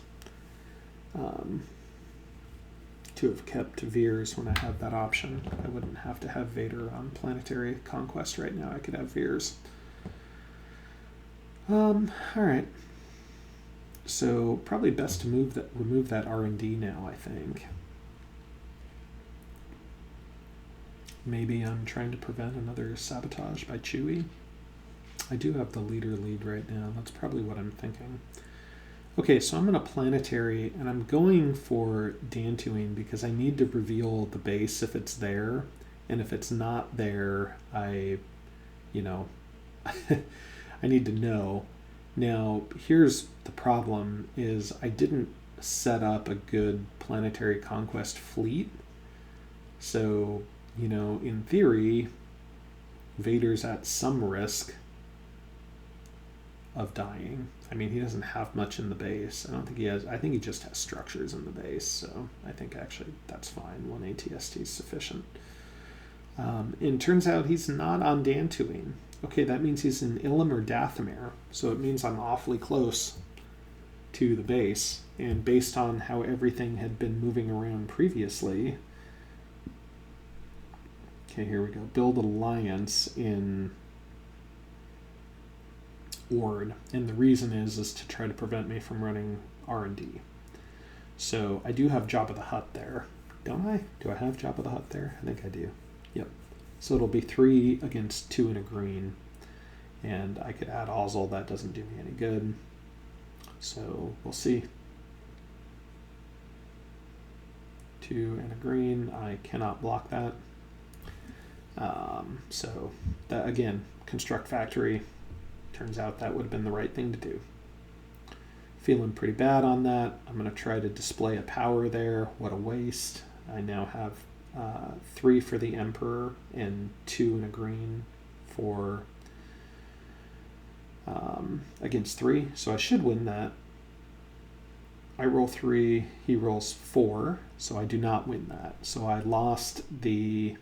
Veers when I have that option. I wouldn't have to have Vader on Planetary Conquest right now. I could have Veers. All right. So probably best to remove that R&D now, I think. Maybe I'm trying to prevent another sabotage by Chewie. I do have the leader lead right now. That's probably what I'm thinking. Okay, so I'm going to planetary, and I'm going for Dantooine because I need to reveal the base if it's there. And if it's not there, I need to know. Now, here's the problem is I didn't set up a good planetary conquest fleet. So, in theory, Vader's at some risk of dying. I mean, he doesn't have much in the base. I don't think he has. I think he just has structures in the base. So I think actually that's fine. 1 ATST is sufficient. And turns out he's not on Dantooine. Okay, that means he's in Ilum or Dathomir. So it means I'm awfully close to the base. And based on how everything had been moving around previously, okay, here we go. Build alliance in Ord, and the reason is to try to prevent me from running R&D. So I do have Jabba the Hutt there, don't I? Do I have Jabba the Hutt there? I think I do. Yep. So it'll be 3 against 2 and a green, and I could add Ozzel. That doesn't do me any good. So we'll see. 2 and a green. I cannot block that. So that again, construct factory. Turns out that would have been the right thing to do. Feeling pretty bad on that. I'm going to try to display a power there. What a waste. I now have 3 for the Emperor and 2 and a green for against 3. So I should win that. I roll 3, he rolls 4, so I do not win that. So I lost the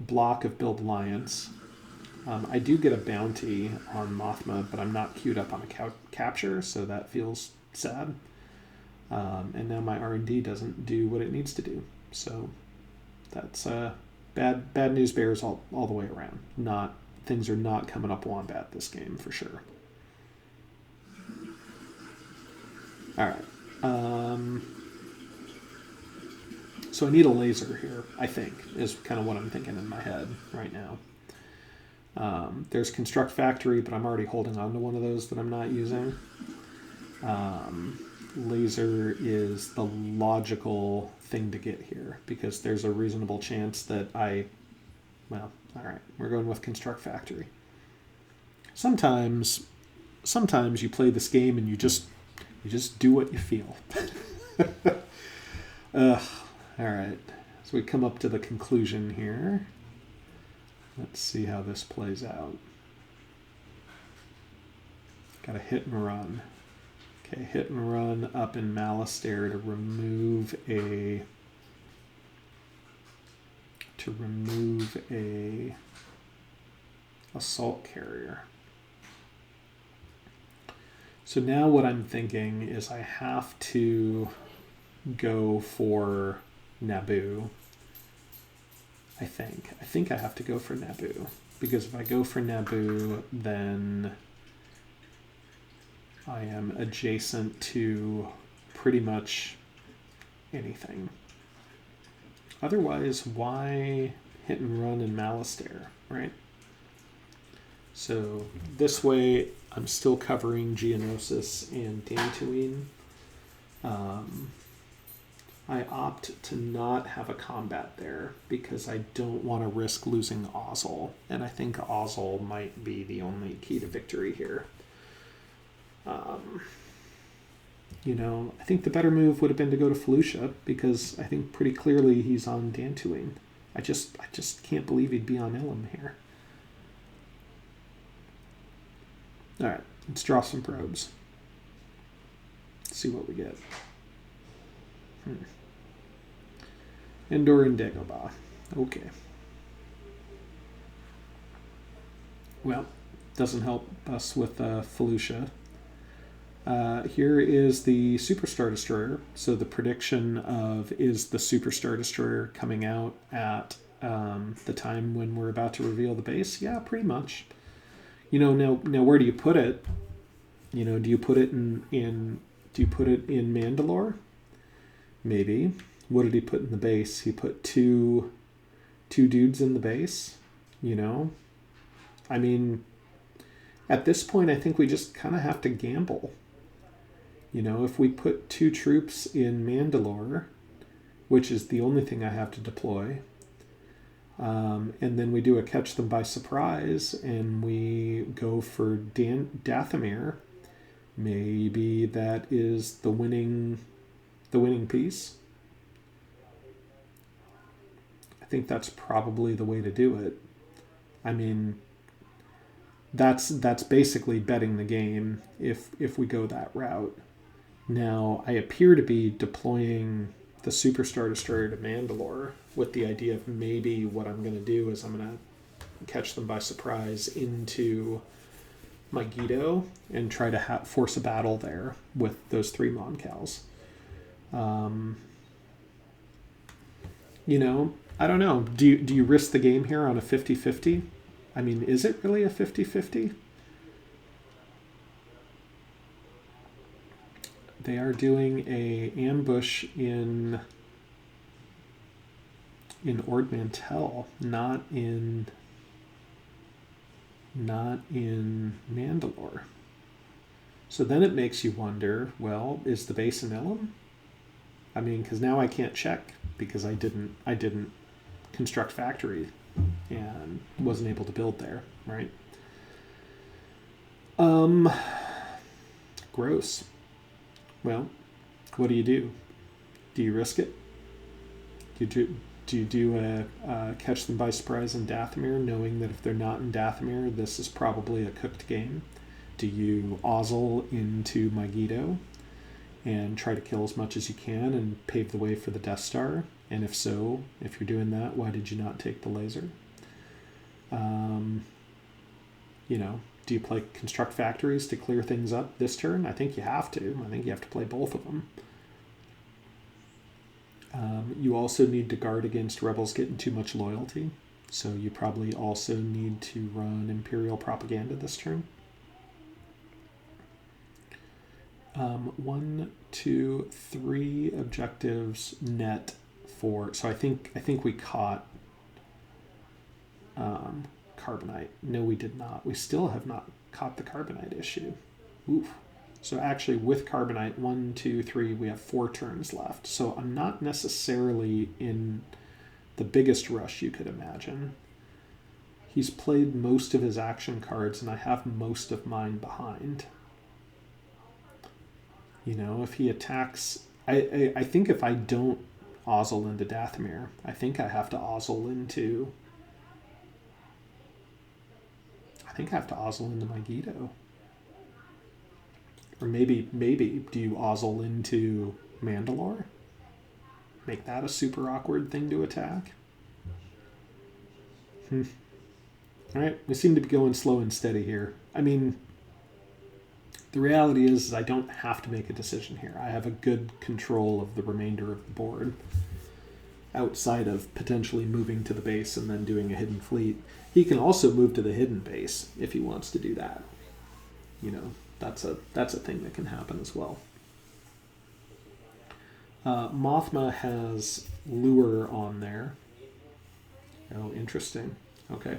block of Build Alliance. I do get a bounty on Mothma, but I'm not queued up on a capture, so that feels sad. And now my R&D doesn't do what it needs to do. So that's bad news bears all the way around. Things are not coming up Wombat this game for sure. All right. So I need a laser here, I think, is kind of what I'm thinking in my head right now. There's Construct Factory, but I'm already holding on to one of those that I'm not using. laser is the logical thing to get here, because there's a reasonable chance that well, all right, we're going with construct factory. Sometimes you play this game and you just do what you feel. All right, so we come up to the conclusion here. Let's see how this plays out. Got a hit and run. Okay, hit and run up in Malastair to remove a assault carrier. So now what I'm thinking is I have to go for Naboo. I think I have to go for Naboo, because if I go for Naboo, then I am adjacent to pretty much anything. Otherwise, why hit and run in Malastair, right? So this way, I'm still covering Geonosis and Dantooine. I opt to not have a combat there because I don't want to risk losing Ozzel, and I think Ozzel might be the only key to victory here. You know, I think the better move would have been to go to Felucia, because I think pretty clearly he's on Dantooine. I just can't believe he'd be on Ilum here. All right, let's draw some probes. See what we get. Endor and Dagobah. Okay. Well, doesn't help us with Felucia. Here is the Superstar Destroyer. So the prediction of is the Superstar Destroyer coming out at the time when we're about to reveal the base? Yeah, pretty much. You know, now where do you put it? You know, do you put it in Mandalore? Maybe. What did he put in the base? He put two dudes in the base. You know, I mean, at this point, I think we just kind of have to gamble. You know, if we put 2 troops in Mandalore, which is the only thing I have to deploy, and then we do a catch them by surprise, and we go for Dathomir, maybe that is the winning piece. I think that's probably the way to do it. I mean, that's basically betting the game if we go that route. Now, I appear to be deploying the Superstar Destroyer to Mandalore with the idea of maybe what I'm going to do is I'm going to catch them by surprise into Megiddo and try to force a battle there with those 3 Moncals. You know, I don't know. Do you risk the game here on a 50-50? I mean, is it really a 50-50? They are doing a ambush in Ord Mantell, not in Mandalore. So then it makes you wonder, well, is the base in Ilum? I mean, because now I can't check because I didn't construct factory and wasn't able to build there, right? Gross. Well, what do? Do you risk it? Do you do a catch them by surprise in Dathomir, knowing that if they're not in Dathomir, this is probably a cooked game? Do you Ozzel into Megiddo and try to kill as much as you can and pave the way for the Death Star? And if so, if you're doing that, why did you not take the laser? You know, do you play construct factories to clear things up this turn? I think you have to. I think you have to play both of them. You also need to guard against rebels getting too much loyalty. So you probably also need to run Imperial propaganda this turn. 1, 2, 3 objectives net for. So I think we caught Carbonite. No, we did not. We still have not caught the Carbonite issue. Oof. So actually with Carbonite, 1, 2, 3, we have 4 turns left. So I'm not necessarily in the biggest rush you could imagine. He's played most of his action cards, and I have most of mine behind. You know, if he attacks... I think if I don't Ozzle into Dathomir, I think I have to Ozzle into... I think I have to Ozzle into Megiddo. Or maybe do you Ozzle into Mandalore? Make that a super awkward thing to attack? Alright, we seem to be going slow and steady here. I mean, the reality is I don't have to make a decision here. I have a good control of the remainder of the board, outside of potentially moving to the base and then doing a hidden fleet. He can also move to the hidden base if he wants to do that. You know, that's a thing that can happen as well. Mothma has Lure on there. Oh, interesting. Okay.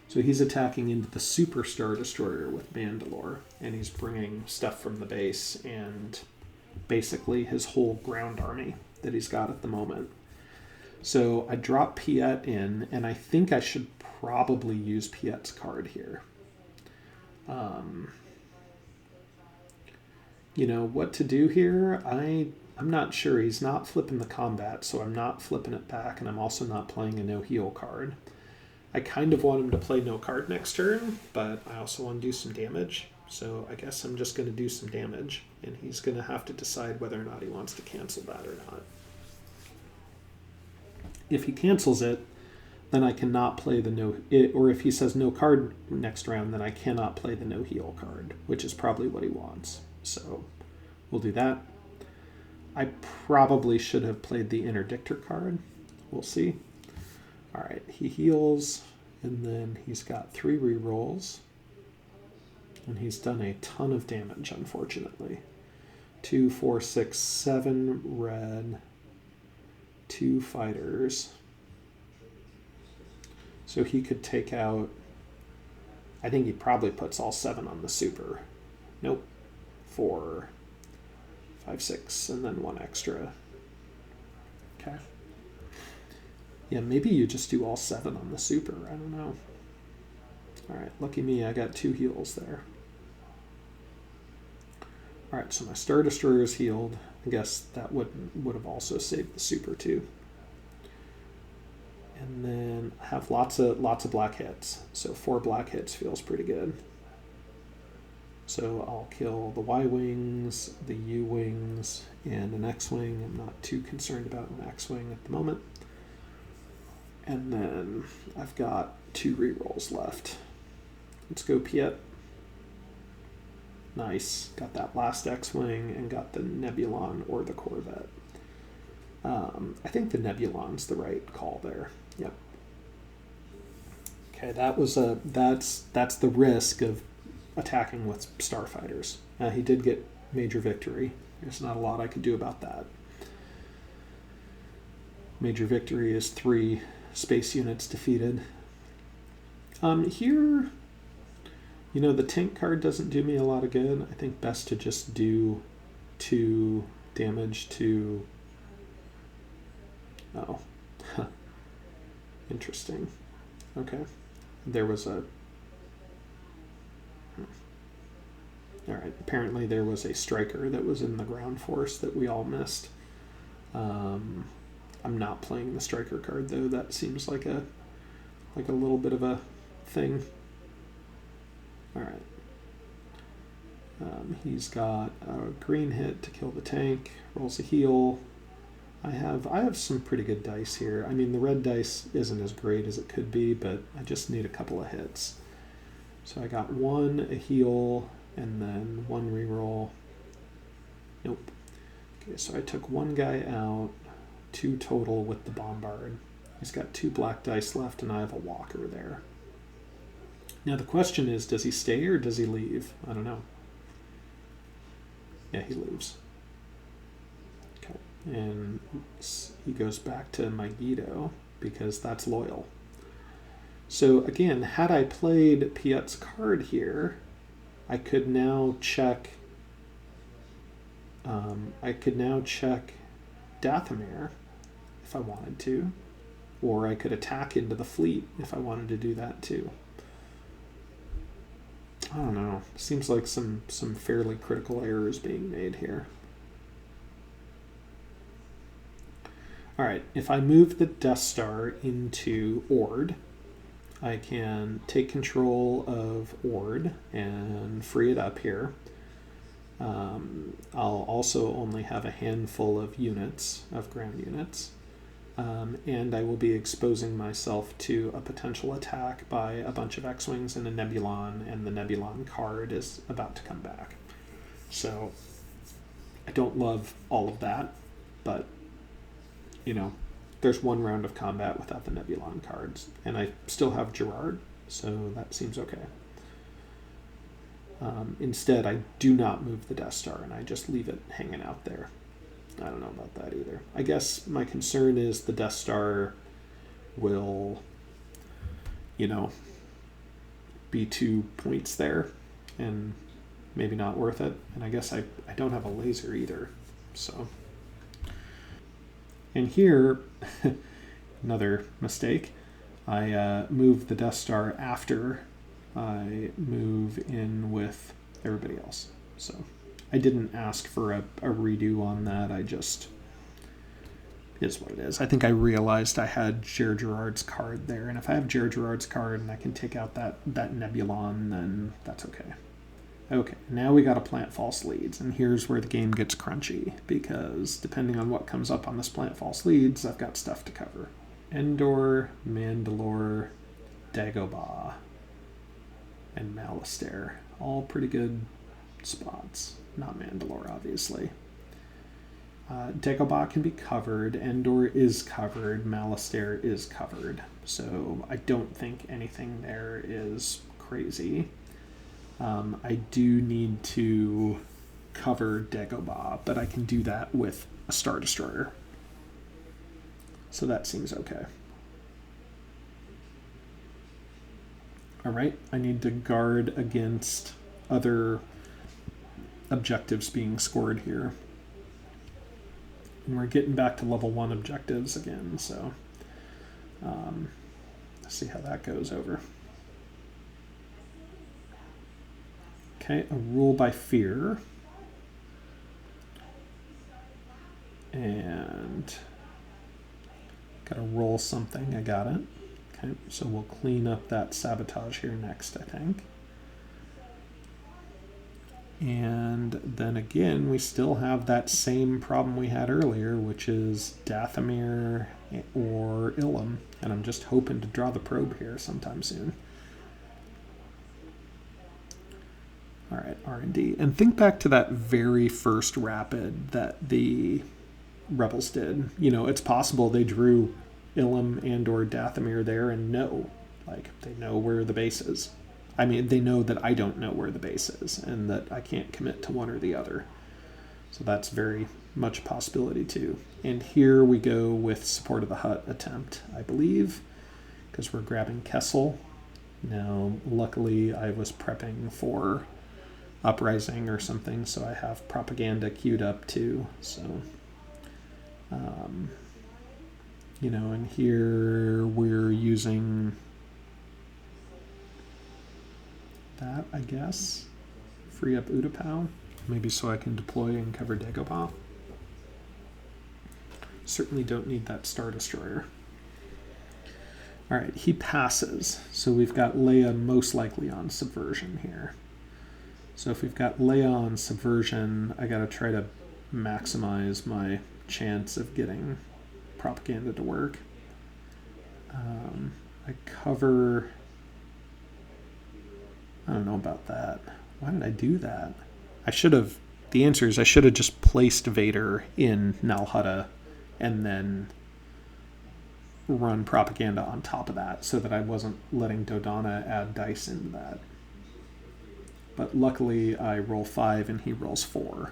So he's attacking into the Super Star Destroyer with Mandalore, and he's bringing stuff from the base and basically his whole ground army that he's got at the moment. So I drop Piet in, and I think I should probably use Piet's card here. You know, what to do here? I'm not sure. He's not flipping the combat, so I'm not flipping it back, and I'm also not playing a no-heal card. I kind of want him to play no card next turn, but I also want to do some damage. So I guess I'm just going to do some damage, and he's going to have to decide whether or not he wants to cancel that or not. If he cancels it, then I cannot play the or if he says no card next round, then I cannot play the no heal card, which is probably what he wants. So we'll do that. I probably should have played the Interdictor card. We'll see. All right, he heals, and then he's got 3 rerolls, and he's done a ton of damage, unfortunately. 2, 4, 6, 7 red, 2 fighters. So he could take out... I think he probably puts all 7 on the super. Nope. 4, 5, 6, and then 1 extra. Okay. Yeah, maybe you just do all 7 on the super. I don't know. All right, lucky me, I got 2 heals there. All right, so my Star Destroyer is healed. I guess that would have also saved the super too. And then I have lots of black hits. So 4 black hits feels pretty good. So I'll kill the Y-Wings, the U-Wings, and an X-Wing. I'm not too concerned about an X-Wing at the moment. And then I've got 2 rerolls left. Let's go Piet. Nice. Got that last X-Wing and got the Nebulon or the Corvette. I think the Nebulon's the right call there. Yep. Okay, that's the risk of attacking with starfighters. He did get major victory. There's not a lot I could do about that. Major victory is 3 space units defeated. Here, you know, the tank card doesn't do me a lot of good. I think best to just do 2 damage to... Oh. Interesting. Okay. There was a... Alright, apparently there was a striker that was in the ground force that we all missed. I'm not playing the striker card though. That seems like a little bit of a thing. All right. He's got a green hit to kill the tank. Rolls a heal. I have some pretty good dice here. I mean, the red dice isn't as great as it could be, but I just need a couple of hits. So I got 1 a heal and then 1 reroll. Nope. Okay, so I took 1 guy out. 2 total with the Bombard. He's got 2 black dice left, and I have a Walker there. Now the question is, does he stay or does he leave? I don't know. Yeah, he leaves. Okay, and he goes back to Megiddo because that's loyal. So again, had I played Piet's card here, I could now check I could now check Dathomir if I wanted to, or I could attack into the fleet if I wanted to do that too. I don't know. Seems like some fairly critical errors being made here. All right, if I move the Death Star into Ord, I can take control of Ord and free it up here. I'll also only have a handful of units, of ground units, and I will be exposing myself to a potential attack by a bunch of X-Wings and a Nebulon, and the Nebulon card is about to come back. So I don't love all of that, but you know, there's one round of combat without the Nebulon cards, and I still have Gerard, so that seems okay. Instead, I do not move the Death Star, and I just leave it hanging out there. I don't know about that either. I guess my concern is the Death Star will, you know, be 2 points there, and maybe not worth it. And I guess I don't have a laser either, so... And here, another mistake, I move the Death Star after I move in with everybody else. So I didn't ask for a redo on that. I just, is what it is. I think I realized I had Jer Gerard's card there. And if I have Jer Gerard's card and I can take out that Nebulon, then that's okay. Okay, now we got to plant false leads, and here's where the game gets crunchy, because depending on what comes up on this plant false leads, I've got stuff to cover. Endor, Mandalore, Dagobah, and Malastare. All pretty good spots. Not Mandalore, obviously. Dagobah can be covered, Endor is covered, Malastare is covered, so I don't think anything there is crazy. I do need to cover Dagobah, but I can do that with a Star Destroyer. So that seems okay. All right, I need to guard against other objectives being scored here. And we're getting back to level 1 objectives again, so let's see how that goes over. Okay, a rule by fear. And gotta roll something, I got it. Okay, so we'll clean up that sabotage here next, I think. And then again, we still have that same problem we had earlier, which is Dathomir or Ilum. And I'm just hoping to draw the probe here sometime soon. All right, R&D. And think back to that very first rapid that the Rebels did. You know, it's possible they drew Ilum and or Dathomir there and they know where the base is. I mean, they know that I don't know where the base is and that I can't commit to one or the other. So that's very much a possibility too. And here we go with Support of the Hut attempt, I believe, because we're grabbing Kessel. Now, luckily, I was prepping for Uprising or something, so I have propaganda queued up too. So, you know, and here we're using that, I guess. Free up Utapau, maybe so I can deploy and cover Dagobah. Certainly don't need that Star Destroyer. All right, he passes, so we've got Leia most likely on Subversion here. So if we've got Leia on Subversion, I gotta try to maximize my chance of getting propaganda to work. I cover... I don't know about that. Why did I do that? The answer is I should have just placed Vader in Nal Hutta and then run propaganda on top of that so that I wasn't letting Dodonna add dice into that. But luckily I roll 5 and he rolls 4.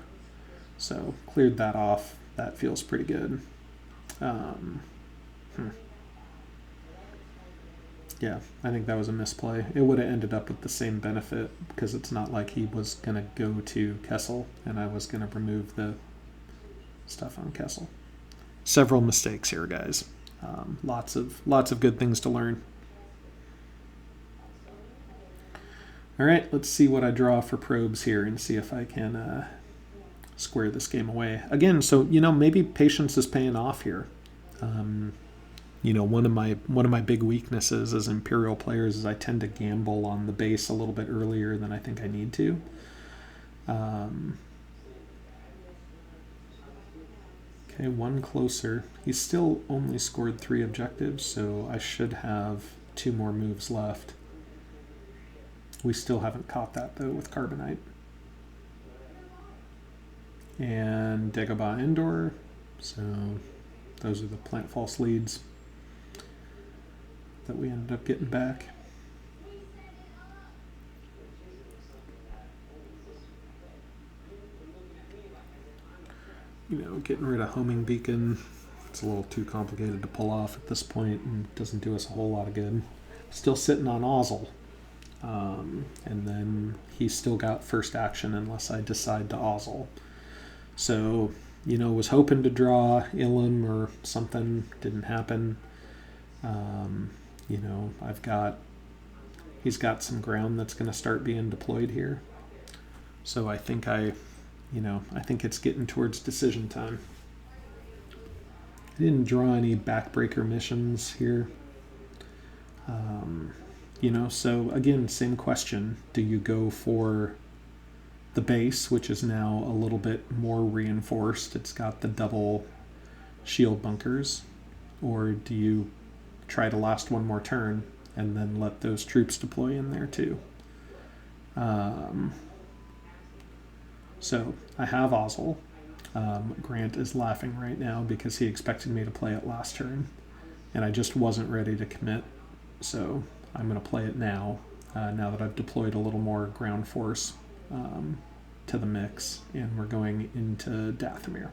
So cleared that off. That feels pretty good. Yeah, I think that was a misplay. It would have ended up with the same benefit because it's not like he was going to go to Kessel and I was going to remove the stuff on Kessel. Several mistakes here, guys. Lots of good things to learn. All right, let's see what I draw for probes here and see if I can square this game away. Again, so, maybe patience is paying off here. One of my big weaknesses as Imperial players is I tend to gamble on the base a little bit earlier than I think I need to. Okay, one closer. He's still only scored 3 objectives, so I should have 2 more moves left. We still haven't caught that, though, with Carbonite. And Dagobah Indoor. So those are the plant false leads that we ended up getting back. Getting rid of Homing Beacon. It's a little too complicated to pull off at this point and doesn't do us a whole lot of good. Still sitting on Ozzel. And then he's still got first action unless I decide to Ozzel. So, was hoping to draw Ilum or something. Didn't happen. He's got some ground that's going to start being deployed here. So I think I think it's getting towards decision time. I didn't draw any backbreaker missions here. So again, same question. Do you go for the base, which is now a little bit more reinforced? It's got the double shield bunkers. Or do you try to last one more turn and then let those troops deploy in there too? So I have Ozzel. Grant is laughing right now because he expected me to play it last turn, and I just wasn't ready to commit. So I'm going to play it now, now that I've deployed a little more ground force to the mix, and we're going into Dathomir.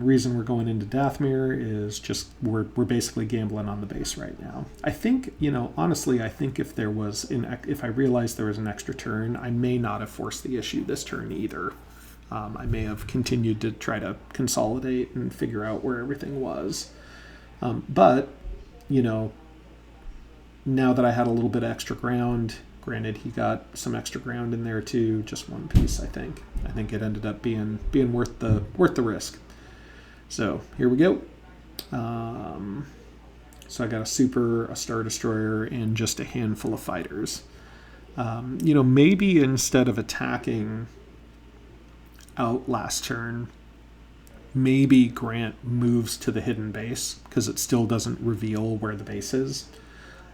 Reason we're going into Dathomir is just we're basically gambling on the base right now. I think, honestly, I think if I realized there was an extra turn, I may not have forced the issue this turn either. I may have continued to try to consolidate and figure out where everything was. But, now that I had a little bit of extra ground, granted he got some extra ground in there too, just one piece, I think. I think it ended up being worth the risk. So here we go. So I got a super, a Star Destroyer, and just a handful of fighters. Maybe instead of attacking out last turn, maybe Grant moves to the hidden base because it still doesn't reveal where the base is.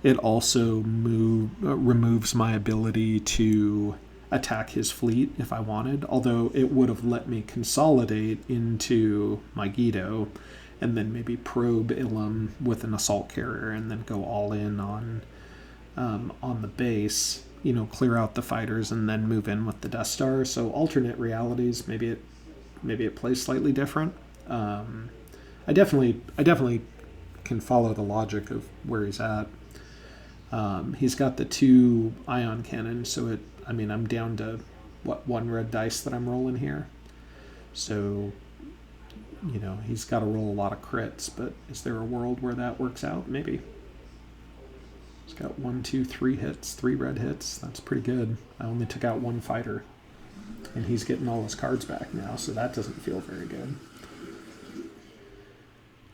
It also removes my ability to attack his fleet if I wanted, although it would have let me consolidate into my Guido and then maybe probe Ilum with an assault carrier and then go all in on the base, clear out the fighters and then move in with the Death Star. So alternate realities, maybe it plays slightly different. I definitely can follow the logic of where he's at. He's got the 2 ion cannons, so I'm down to, 1 red dice that I'm rolling here. So, he's got to roll a lot of crits, but is there a world where that works out? Maybe. He's got 1, 2, 3 hits, 3 red hits. That's pretty good. I only took out 1 fighter, and he's getting all his cards back now, so that doesn't feel very good.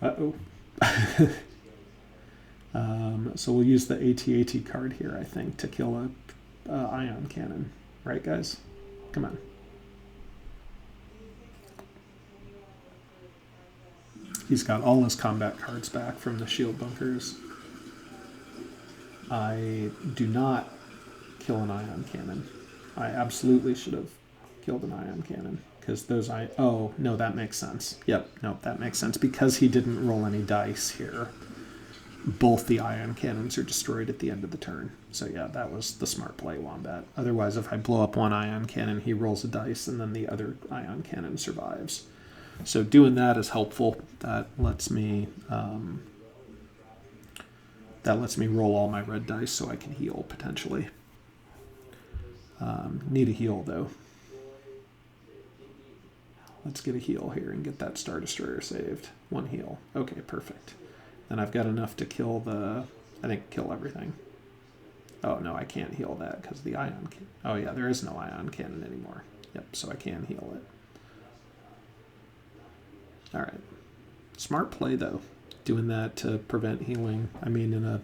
Uh-oh. So we'll use the AT-AT card here, I think, to kill a ion cannon. Right, guys? Come on. He's got all his combat cards back from the shield bunkers. I do not kill an ion cannon. I absolutely should have killed an ion cannon. Because oh, no, that makes sense. Yep, no, that makes sense. Because he didn't roll any dice here, both the ion cannons are destroyed at the end of the turn. So yeah, that was the smart play, Wombat. Otherwise, if I blow up one ion cannon, he rolls a dice, and then the other ion cannon survives. So doing that is helpful. That lets me that lets me roll all my red dice so I can heal, potentially. Need a heal, though. Let's get a heal here and get that Star Destroyer saved. 1 heal. Okay, perfect. Then I've got enough to kill the... I think kill everything. Oh, no, I can't heal that because the ion... Oh, yeah, there is no ion cannon anymore. Yep, so I can heal it. All right. Smart play, though. Doing that to prevent healing. I mean,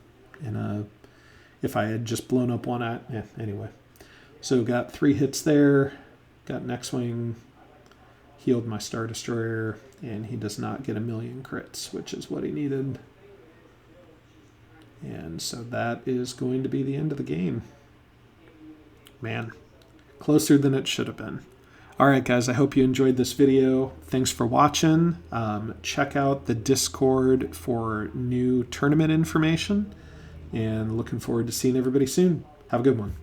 if I had just blown up one at... Yeah, anyway. So got 3 hits there. Got next wing... Healed my Star Destroyer, and he does not get 1,000,000 crits, which is what he needed. And so that is going to be the end of the game. Man, closer than it should have been. All right, guys, I hope you enjoyed this video. Thanks for watching. Check out the Discord for new tournament information, and looking forward to seeing everybody soon. Have a good one.